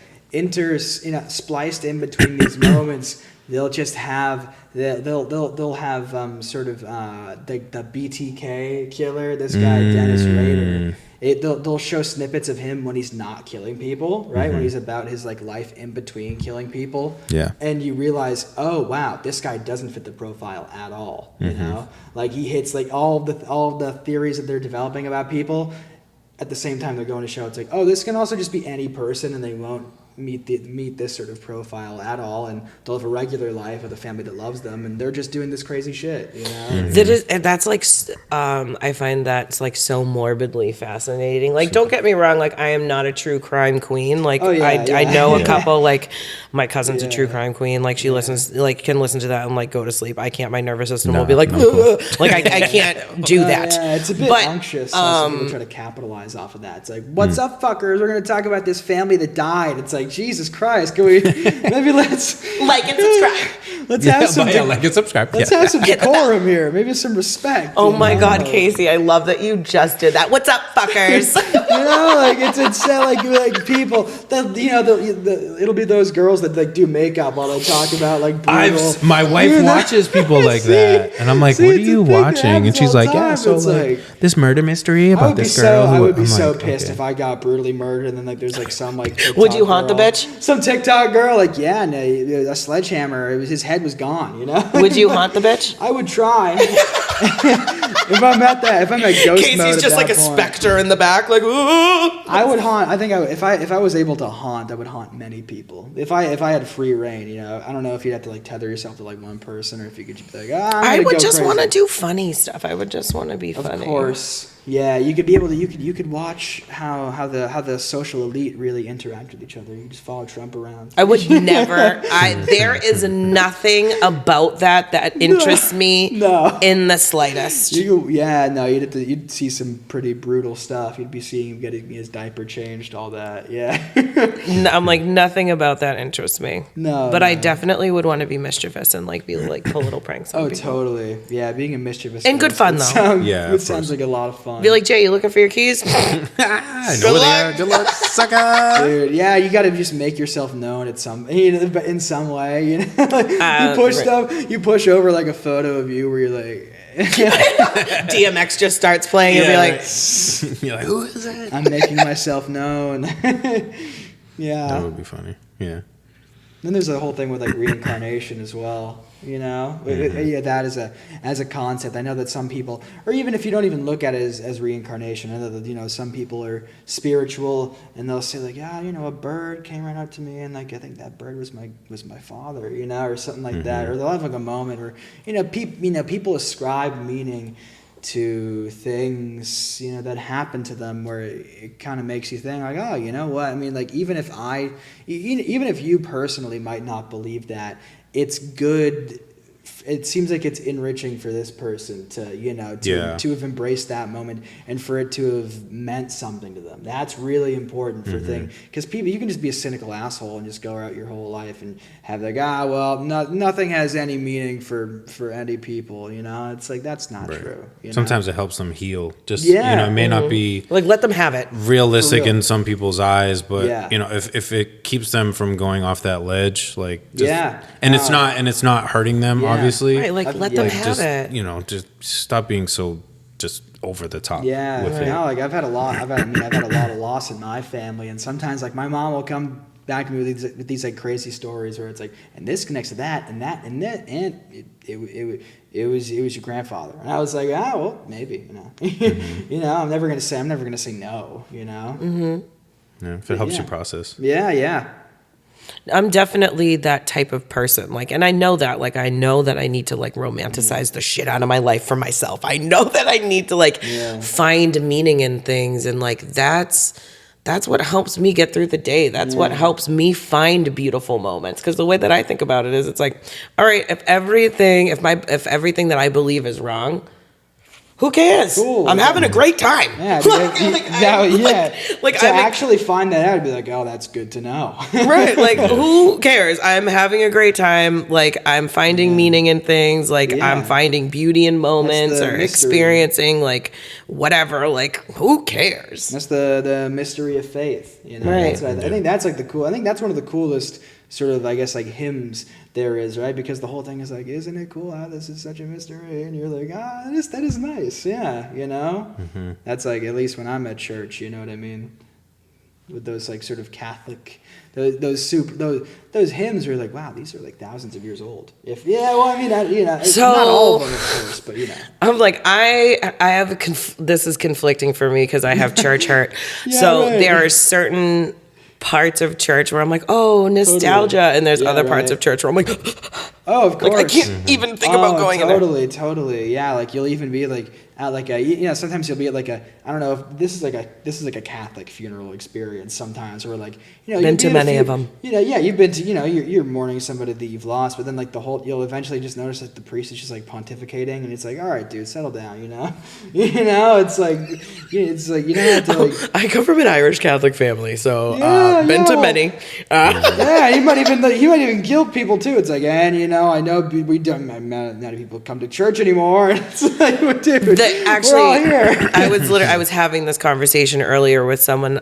spliced in between these moments, they'll just have they'll have sort of the BTK killer, this guy Dennis Rader. They'll show snippets of him when he's not killing people, right? When he's about his like life in between killing people. Yeah. And you realize, oh wow, this guy doesn't fit the profile at all. Like he hits like all the theories that they're developing about people. At the same time, they're going to show it's like, oh, this can also just be any person, and they won't meet this sort of profile at all, and they'll have a regular life with a family that loves them, and they're just doing this crazy shit, That's like I find that's like so morbidly fascinating. Like, don't get me wrong, like I am not a true crime queen. Like I know a couple. Like my cousin's a true crime queen. Like she can listen to that and like go to sleep. I can't. My nervous system will be like, cool. Like I can't do that. It's a bit anxious. People try to capitalize off of that. It's like, what's up, fuckers? We're gonna talk about this family that died. It's like, Jesus Christ, can we maybe let's like and subscribe. Let's have some like and subscribe. Let's have some decorum here. Maybe some respect. Oh my God, Casey, I love that you just did that. What's up, fuckers? Like it's like people that it'll be those girls that like do makeup while they talk about like brutal. My wife watches people like that, and I'm like, what are you watching? And she's like, yeah, so like this murder mystery about this girl. I would be so pissed if I got brutally murdered and then like there's like some like would you haunt the bitch? Some TikTok girl, like, a sledgehammer. His head was gone, Would you haunt the bitch? I would try. If I'm at ghost Casey's mode, just like a specter in the back, like, ooh. I would haunt. I think if I was able to haunt, I would haunt many people. If I had free reign, you know, I don't know if you'd have to like tether yourself to like one person, or if you could just be like, I would just want to do funny stuff. I would just want to be funny. Of course. Yeah, you could be able to. You could watch how the social elite really interact with each other. You just follow Trump around. I would never. There is nothing about that interests me in the slightest. You'd see some pretty brutal stuff. You'd be seeing him getting his diaper changed, all that. Yeah. I'm like, nothing about that interests me. But I definitely would want to be mischievous and like be like pull little pranks on people. Totally. Yeah, being a mischievous and good fun though. It sounds like a lot of fun. Be like, Jay, you looking for your keys? I know they are. Good luck, sucker. Dude, yeah, you got to just make yourself known in some way. You know, you push over like a photo of you where you're like, DMX just starts playing and be like, you're like, who is that? I'm making myself known. Yeah, that would be funny. Yeah. Then there's a whole thing with like reincarnation as well. You know, that as a concept. I know that some people, or even if you don't even look at it as reincarnation, I know that, you know, some people are spiritual and they'll say like, yeah, you know, a bird came right up to me and like I think that bird was my father, you know, or something like that. Or they'll have like a moment where people ascribe meaning to things, you know, that happen to them where it kind of makes you think like, oh, you know what? I mean, like even if you personally might not believe that, it's good. It seems like it's enriching for this person to have embraced that moment and for it to have meant something to them. That's really important for things, because people, you can just be a cynical asshole and just go out your whole life and have like, nothing has any meaning for any people, you know. It's like, that's not true. Sometimes it helps them heal. Just you know, it may not be like, let them have it realistic in some people's eyes, but you know, if it keeps them from going off that ledge, like it's not hurting them, obviously. Right, like let them have it. You know, just stop being so just over the top. Yeah, with it. Like I've had a lot of loss in my family, and sometimes like my mom will come back to me with these like crazy stories where it's like, and this connects to that, and that, and that, and it was your grandfather, and I was like, well, maybe, you know, you know, I'm never gonna say no, you know. Yeah, if it helps you process. Yeah. I'm definitely that type of person. Like, and I know that I need to like romanticize the shit out of my life for myself. I know that I need to like find meaning in things. And like, that's what helps me get through the day. That's what helps me find beautiful moments. Cause the way that I think about it is, it's like, all right, if everything that I believe is wrong, who cares? Cool. I'm having a great time. Yeah. Actually find that out and be like, oh, that's good to know. Right. Like, who cares? I'm having a great time. Like, I'm finding meaning in things. Like, I'm finding beauty in moments or experiencing like whatever. Like, who cares? That's the mystery of faith. You know, right. I think that's like I think that's one of the coolest sort of, I guess, like hymns there is, right? Because the whole thing is like, isn't it cool how this is such a mystery? And you're like, that is nice. Yeah, you know? That's like, at least when I'm at church, you know what I mean? With those like sort of Catholic, those hymns are like, wow, these are like thousands of years old. It's not all of them, of course, but you know. I'm like, I have, this is conflicting for me because I have church hurt. There are certain parts of church where I'm like, oh, nostalgia, and there's other parts of church where I'm like, oh, of course, like, I can't even think about going in there. Totally, yeah. Like you'll even be like at like a, you know, sometimes you'll be at like a, I don't know if this is like a Catholic funeral experience sometimes, where like, you know, been to many of them. You know, yeah, you've been to, you know, you're mourning somebody that you've lost, but then like you'll eventually just notice that the priest is just like pontificating, and it's like, all right, dude, settle down, you know, it's like you don't have to like. I come from an Irish Catholic family, so been to many. Yeah, he might even guilt people too. It's like, and you know, I know we don't. Not many people come to church anymore. It's like, dude. Actually, I was having this conversation earlier with someone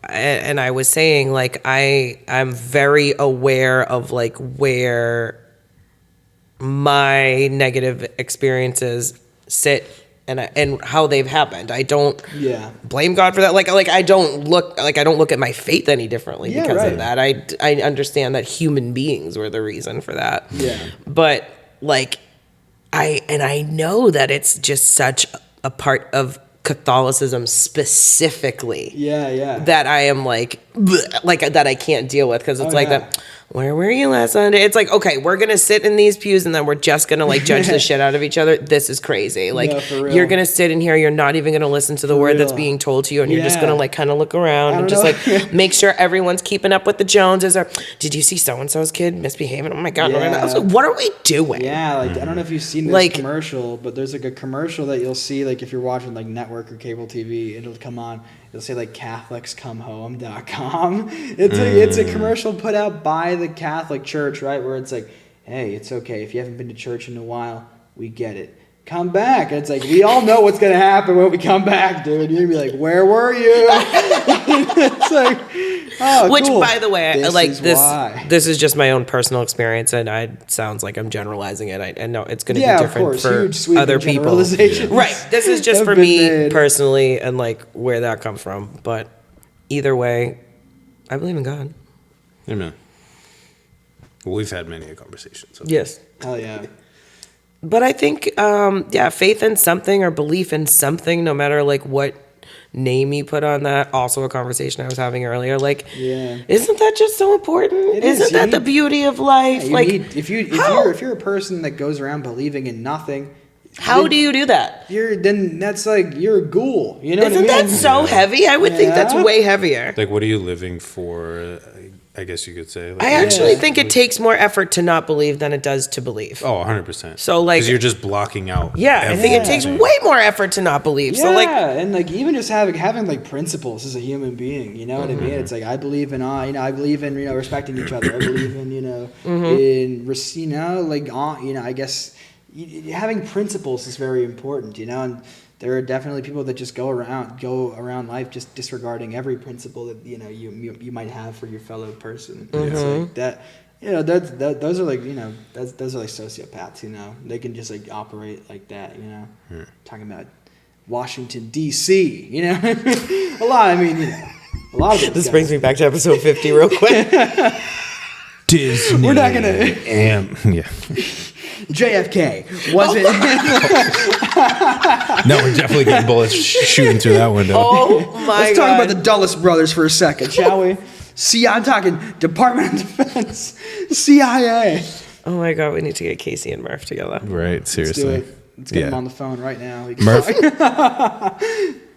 and I was saying like I'm very aware of like where my negative experiences sit and how they've happened. I don't blame God for that. Like I don't look at my faith any differently because of that. I understand that human beings were the reason for that. Yeah. But like, I know that it's just such a part of Catholicism specifically. Yeah. That I am like that I can't deal with, because it's that. Where were you last Sunday? It's like, okay, we're gonna sit in these pews and then we're just gonna like judge the shit out of each other. This is crazy. Like, you're gonna sit in here, you're not even gonna listen to the word that's being told to you, and you're just gonna like kind of look around and just like make sure everyone's keeping up with the Joneses. Or, did you see so and so's kid misbehaving? Oh my god! I was like, what are we doing? Yeah, like I don't know if you've seen this commercial, but there's like a commercial that you'll see, like if you're watching like network or cable TV, it'll come on. It'll say like CatholicsComeHome.com. It's a commercial put out by the Catholic Church, right? Where it's like, hey, it's okay if you haven't been to church in a while. We get it. Come back. And it's like, we all know what's gonna happen when we come back, dude. You're gonna be like, where were you? It's like, oh, which, cool. by the way, This this is just my own personal experience, and it sounds like I'm generalizing it. I know it's going to be different for other people. Right. This is just for me personally, and like where that comes from. But either way, I believe in God. Amen. Well, we've had many conversations. So. Yes. Hell yeah. But I think, faith in something or belief in something, no matter like what name you put on that, also a conversation I was having earlier. Like, isn't that just so important? Isn't that the beauty of life? Yeah, if you're a person that goes around believing in nothing, how do you do that? That's like you're a ghoul. You know? Isn't that so heavy? I would think that's way heavier. Like, what are you living for? I guess you could say. Like, I actually think it takes more effort to not believe than it does to believe. Oh, 100%. So like, because you're just blocking out. Yeah, I think it takes way more effort to not believe. Yeah, so like, and like even just having like principles as a human being, you know what I mean? It's like I believe in I believe in respecting each other. I believe in I guess having principles is very important, and there are definitely people that just go around life just disregarding every principle that you might have for your fellow person. It's like that. Those are like those are like sociopaths. They can just like operate like that. Talking about Washington D.C. A lot. A lot of this brings me back to episode 50 real quick. Disney. We're not gonna. JFK wasn't. No, we're definitely getting bullets shooting through that window. Oh my God. Let's talk about the Dulles brothers for a second, shall we? I'm talking Department of Defense, CIA. Oh my God, we need to get Casey and Murph together. Right, seriously. Let's get him on the phone right now. Murph.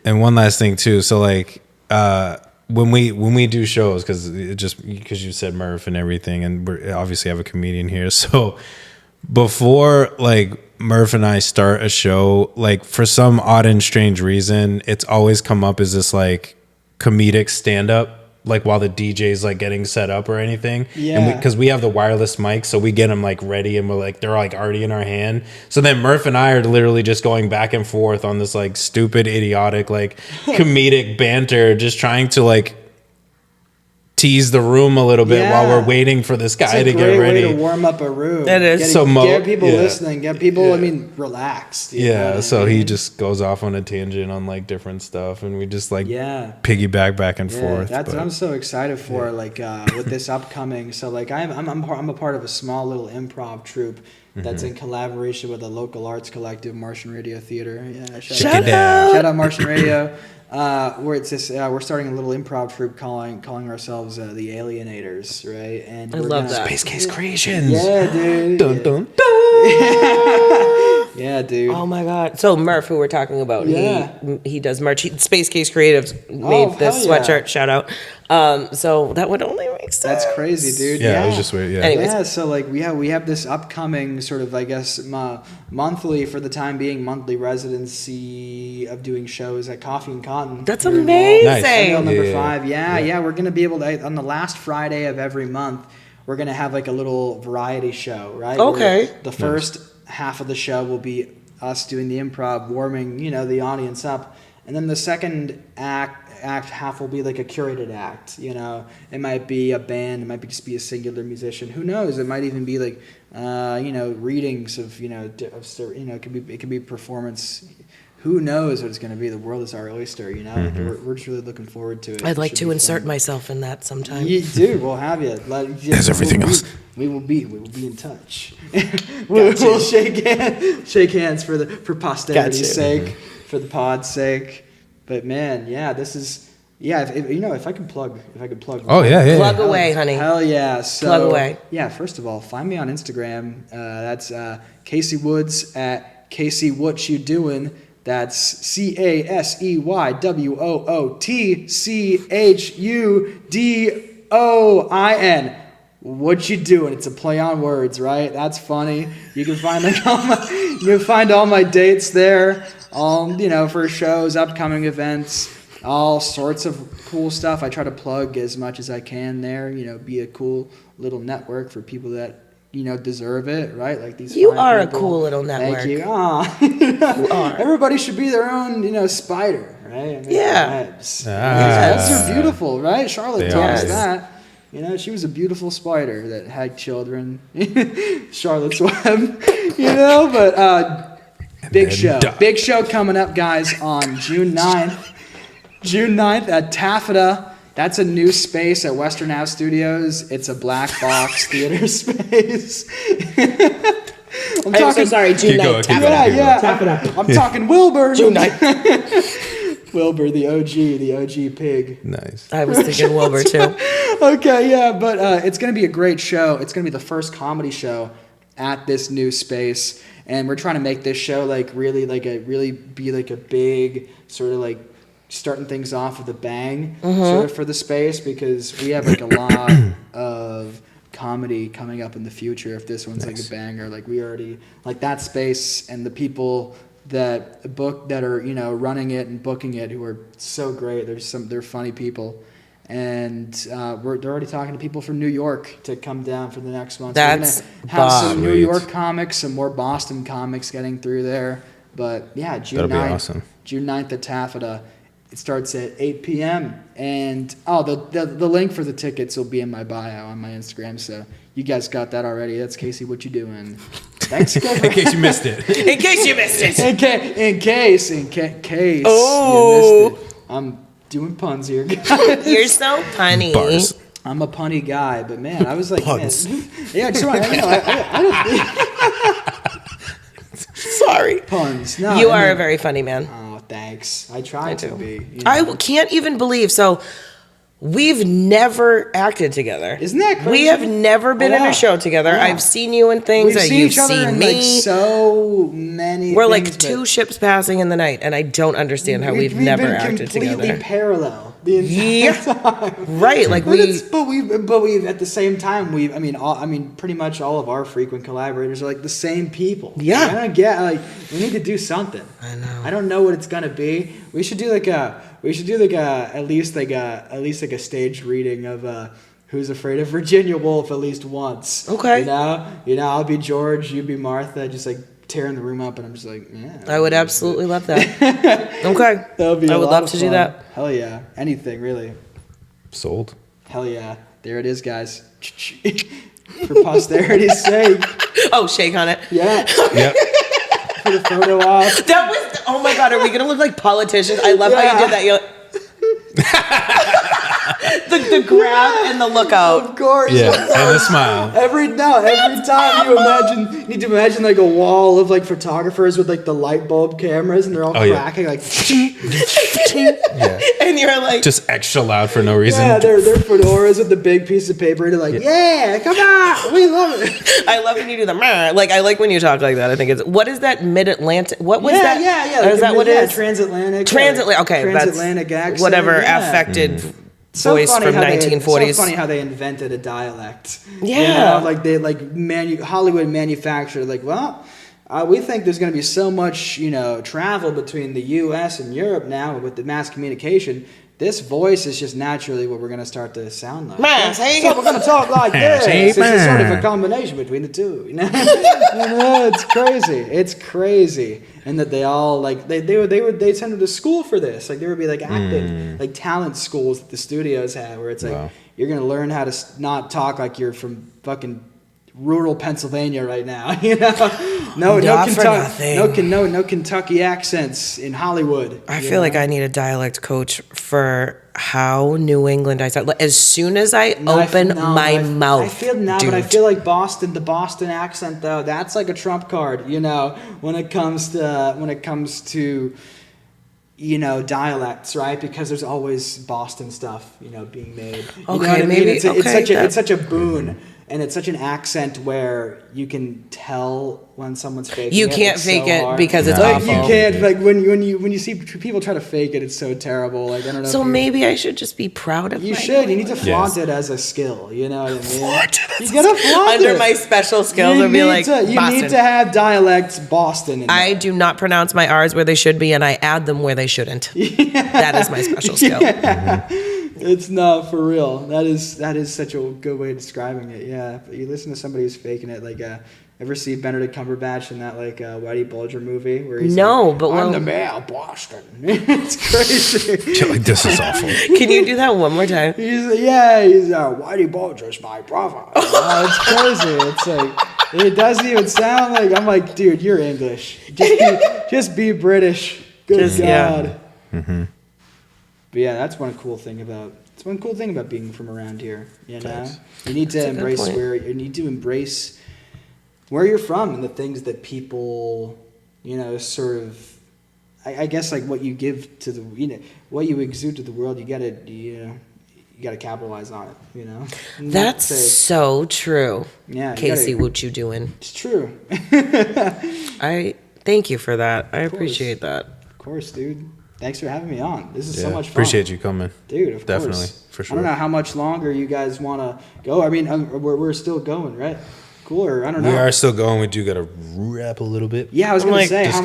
And one last thing too. So like, when we do shows, because you said Murph and everything, and we obviously have a comedian here, so. Before like Murph and I start a show, like for some odd and strange reason, it's always come up as this like comedic stand up, like while the DJ's like getting set up or anything. Yeah. Because we have the wireless mic, so we get them like ready, and we're like they're like already in our hand. So then Murph and I are literally just going back and forth on this like stupid, idiotic, like comedic banter, just trying to like tease the room a little bit while we're waiting for this guy to get ready. It's a great way to warm up a room. It is. Get people listening. Get people, relaxed. So he just goes off on a tangent on like different stuff, and we just like piggyback back and forth. That's what I'm so excited for. Like with this upcoming. So like I'm a part of a small little improv troupe that's in collaboration with a local arts collective, Martian Radio Theater. Yeah, shout out Martian Radio. Where it's this, we're starting a little improv troupe calling ourselves the Alienators, right? And I love that. Space Case Creations. Yeah, dude. Dun, dun, dun. Yeah, dude. Oh my God. So Murph, who we're talking about, he does merch. Space Case Creatives made this sweatshirt. Shout out. So that would only make sense. That's crazy, dude. Yeah, it was just weird. Yeah. Anyways. Yeah. So like we have this upcoming sort of, I guess, monthly, for the time being, monthly residency of doing shows at Coffee and Cotton. That's amazing. Nice. Number 5. Yeah. We're gonna be able to, on the last Friday of every month, we're gonna have like a little variety show, right? Okay. Where the first half of the show will be us doing the improv, warming the audience up, and then the second act half will be like a curated act. It might be a band, it might just be a singular musician. Who knows? It might even be like readings of it could be performance. Who knows what it's going to be? The world is our oyster, We're just really looking forward to it. I'd like to insert myself in that sometime. You do. We'll have you. There's everything else. We we will be in touch. we'll shake hands for posterity's sake, for the pod's sake. But man, yeah, this is. Yeah, if I could plug. Oh yeah. Plug away, honey. Hell yeah. So, plug away. Yeah, first of all, find me on Instagram. That's Casey Woods at Casey What You Doing. That's CASEYWOOTCHUDOIN. What you doing? It's a play on words, right? That's funny. You can find all my dates there. For shows, upcoming events, all sorts of cool stuff. I try to plug as much as I can there. Be a cool little network for people that deserve it, right? Like these. You are people. A cool little network. Thank you. You are. Everybody should be their own, spider, right? Webs are beautiful, right? Charlotte taught us that. She was a beautiful spider that had children. Charlotte's Web. But big show coming up, guys, on June 9th. June 9th at Taffeta. That's a new space at Western Ave Studios. It's a black box theater space. I'm so sorry, June 9th. Taffeta. I'm talking Wilbur. June 9th. Wilbur, the OG pig. Nice. I was thinking Wilbur too. Okay, yeah, but it's going to be a great show. It's going to be the first comedy show at this new space. And we're trying to make this show really be a big sort of starting things off with a bang sort of for the space, because we have a lot of comedy coming up in the future. If this one's a banger, we already that space and the people that are running it and booking it, who are so great. They're funny people. And they're already talking to people from New York to come down for the next one. So That's we're gonna have some New York comics, some more Boston comics getting through there. But yeah, June 9th at Taffeta. It starts at 8 p.m. And the link for the tickets will be in my bio on my Instagram. So you guys got that already. That's Casey. What you doing? Thanks. In case you missed it. In case you missed it. In case you missed it. I'm doing puns here. You're so punny. Bars. I'm a punny guy, but man, I was puns. Man, yeah, I just want I don't. Sorry. Puns. No, you are a very funny man. Oh, thanks. I try to be. I can't even believe. So we've never acted together. Isn't that crazy? We have never been in a show together. Yeah. I've seen you in things that you've seen me. So many. We're two ships passing in the night, and I don't understand how we've never acted together. Completely parallel. The entire time. Right? But we at the same time pretty much all of our frequent collaborators are the same people. Yeah. I don't get we need to do something. I know. I don't know what it's gonna be. We should do at least a staged reading of Who's Afraid of Virginia Woolf at least once. Okay. I'll be George, you be Martha, just tearing the room up, and I'm just yeah. I would absolutely love that. Okay. That would be I would love to do that. Hell yeah. Anything, really. Sold. Hell yeah. There it is, guys. For posterity's sake. Oh, shake on it. Yeah. Yep. For the photo op. That was, oh my God, are we going to look like politicians? I love how you did that. You're the grab and the lookout. Of course. Yeah, and the smile. Every time you need to imagine a wall of photographers with the light bulb cameras, and they're all cracking yeah. And you're just extra loud for no reason. Yeah, they're fedoras with the big piece of paper, and yeah, come on, we love it. I love when you do the I like when you talk like that. I think it's, what is that, mid-Atlantic? What was that? Yeah. Is that what it is? Transatlantic. Okay, transatlantic accent. Whatever affected voice from 1940s. So funny how they invented a dialect. Yeah. Hollywood manufactured we think there's going to be so much, travel between the U.S. and Europe now with the mass communication. This voice is just naturally what we're going to start to sound like. So we're going to talk like this. It's sort of a combination between the two. It's crazy. It's crazy. And that they all they send them to school for this. There would be acting talent schools that the studios have, where it's you're going to learn how to not talk like you're from fucking rural Pennsylvania right now. No Kentucky accents in Hollywood. I feel like I need a dialect coach for how New England I sound. As soon as I open my mouth, I feel but I feel like the Boston accent though, that's like a trump card. When it comes to dialects, right? Because there's always Boston stuff, being made. Okay, maybe it's such a boon. And it's such an accent where you can tell when someone's faking it. You can't fake it because it's like awful. you can't when you see people try to fake it, it's so terrible. Like I don't know. So maybe I should just be proud of you my should. You need to flaunt it as a skill. You know what I mean? You gotta flaunt it. Under my special skills, I'll be like you need to have dialects Boston. I do not pronounce my R's where they should be, and I add them where they shouldn't. That is my special skill. It's not for real. That is such a good way of describing it. Yeah, but you listen to somebody who's faking it. Like, ever see Benedict Cumberbatch in that Whitey Bulger movie where he's I'm the mayor of Boston. It's crazy. Like, this is awful. Can you do that one more time? He's Whitey Bulger's my brother. It's crazy. It's like it doesn't even sound like. I'm like, dude, you're English. Just be British. Good God. Yeah. Mm-hmm. But yeah, that's one cool thing about being from around here. You need to embrace where you're from and the things that people, sort of. I guess like what you give to what you exude to the world. You gotta capitalize on it. That's so true. Yeah, Casey, what you doing? It's true. I thank you for that. I appreciate that. Of course, dude. Thanks for having me on. This is so much fun. Appreciate you coming. Dude, of Definitely, course. for sure. I don't know how much longer you guys want to go. I mean, we're still going, right? Cool, or I don't know. We are still going. We do got to wrap a little bit. Yeah, I was going to say, how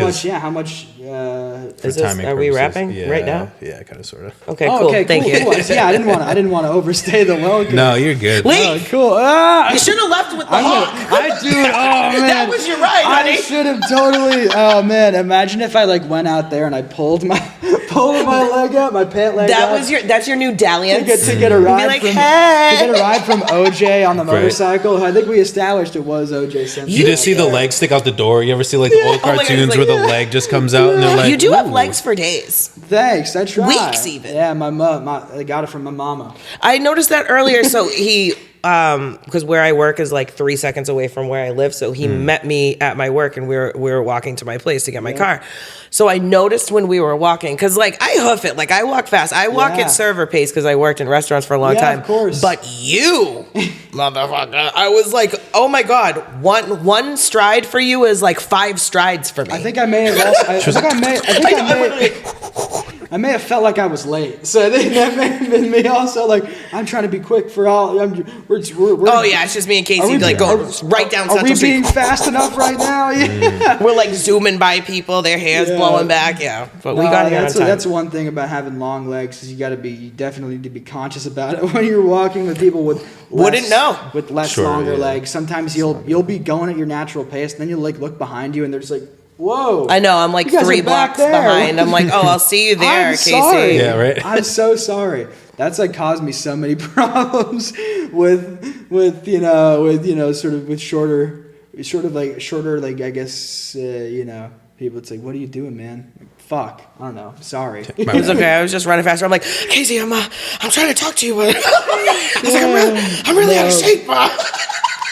much... is this, are we wrapping right now? Yeah, kind of, sort of. Okay, cool. Okay, Thank you. Cool. Yeah, I didn't want to overstay the welcome. No, you're good. Leave. Cool. You should have left with the hawk. Oh, man. That was your ride, honey. I should have totally... Oh, man. Imagine if I, went out there and I pulled my leg out, my pant leg out. That's your new dalliance? To get a ride like, hey. To get a ride from OJ on the motorcycle. I think we established it was OJ Simpson. You just see the leg stick out the door. You ever see the old cartoons where the leg just comes out and they're like, you do have legs for days. Thanks, I try. Weeks even. Yeah, my mom. I got it from my mama. I noticed that earlier. So he, because where I work is 3 seconds away from where I live. So he met me at my work, and we were walking to my place to get my car. So I noticed when we were walking, because I hoof it, I walk fast. I walk at server pace because I worked in restaurants for a long time. Of course. But you, motherfucker, I was like, oh my God, one stride for you is 5 strides for me. I think I may have I may have felt like I was late, so I think that may have been me also. I'm trying to be quick for all. We're it's just me and Casey. Go right down Central Street. Are we being fast enough right now? Yeah. We're zooming by people, their hands blowing back. Yeah, but we got here on time. That's one thing about having long legs is you definitely need to be conscious about it when you're walking with people with less longer legs. Sometimes you'll be going at your natural pace, and then you'll look behind you, and they're just whoa. I know, I'm 3 blocks behind. I'm I'll see you there, Casey. Sorry. Yeah, right. I'm so sorry. That's caused me so many problems with shorter I guess people. It's what are you doing, man? Fuck, I don't know. Sorry. It's okay. I was just running faster. I'm Casey, I'm trying to talk to you, but I'm really out of shape, bro.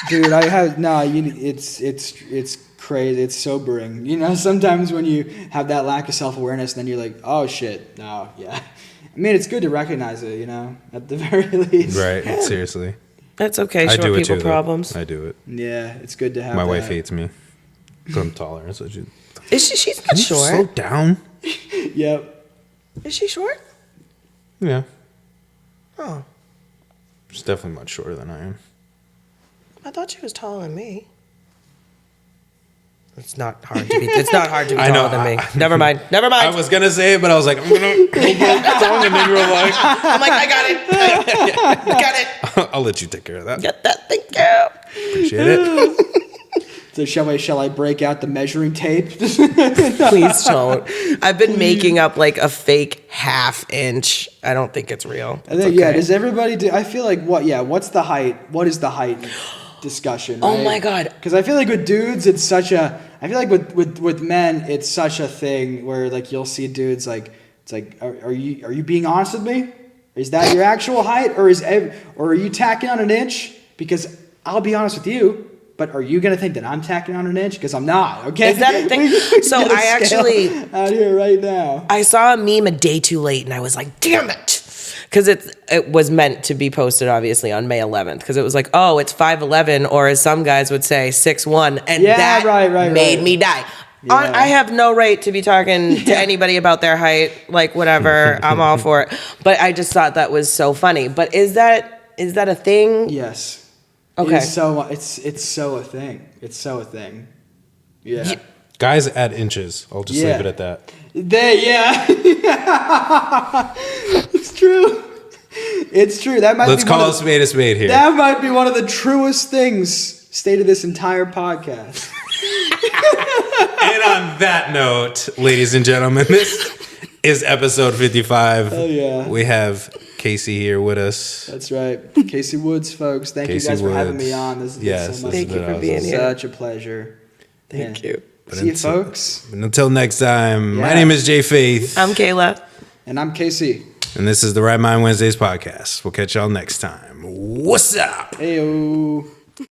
Dude, I have it's crazy. It's sobering. Sometimes when you have that lack of self-awareness, then you're oh shit. No, yeah. I mean, it's good to recognize it, at the very least. Right, seriously. That's okay. Short people problems. I do it. Yeah, it's good to have my wife hates me because I'm taller. So she's not short. Slow down. Yep. Is she short? Yeah. Oh. She's definitely much shorter than I am. I thought she was taller than me. It's not hard to be taller than me. Never mind. I was going to say it, but I was I'm going to go tongue, and then you were I'm I got it. Got it. I'll let you take care of that. Get that. Thank you. Appreciate it. So shall I break out the measuring tape? Please don't. I've been making up a fake 1/2 inch. I don't think it's real. I think, does everybody do? I feel what's the height? What is the height? discussion. Oh right? my God. Because I feel like with dudes, it's such a. I feel like with men, it's such a thing where like you'll see dudes like it's like, are you being honest with me? Is that your actual height, or are you tacking on an inch? Because I'll be honest with you, but are you gonna think that I'm tacking on an inch? Because I'm not. Okay. Is that a thing? So I actually out here right now. I saw a meme a day too late, and I was like, damn it. Because it was meant to be posted, obviously, on May 11th. Because it was like, oh, it's 5'11", or as some guys would say, 6'1", and that made me die. Yeah. I have no right to be talking to anybody about their height, like whatever. I'm all for it. But I just thought that was so funny. But is that a thing? Yes. Okay. It's so a thing. It's so a thing. Yeah. Guys add inches. I'll just leave it at that. It's true. It's true. That might. Let's call a spade here. That might be one of the truest things stated this entire podcast. And on that note, ladies and gentlemen, this is episode 55. Oh yeah. We have Casey here with us. That's right. Casey Woods, folks. Thank you guys for having me on. This has been so much. Thank you for being here. Such a pleasure. Thank you. See you, folks. And until next time, my name is Jay Faith. I'm Kayla. And I'm Casey. And this is the Right Mind Wednesdays podcast. We'll catch y'all next time. What's up? Heyo.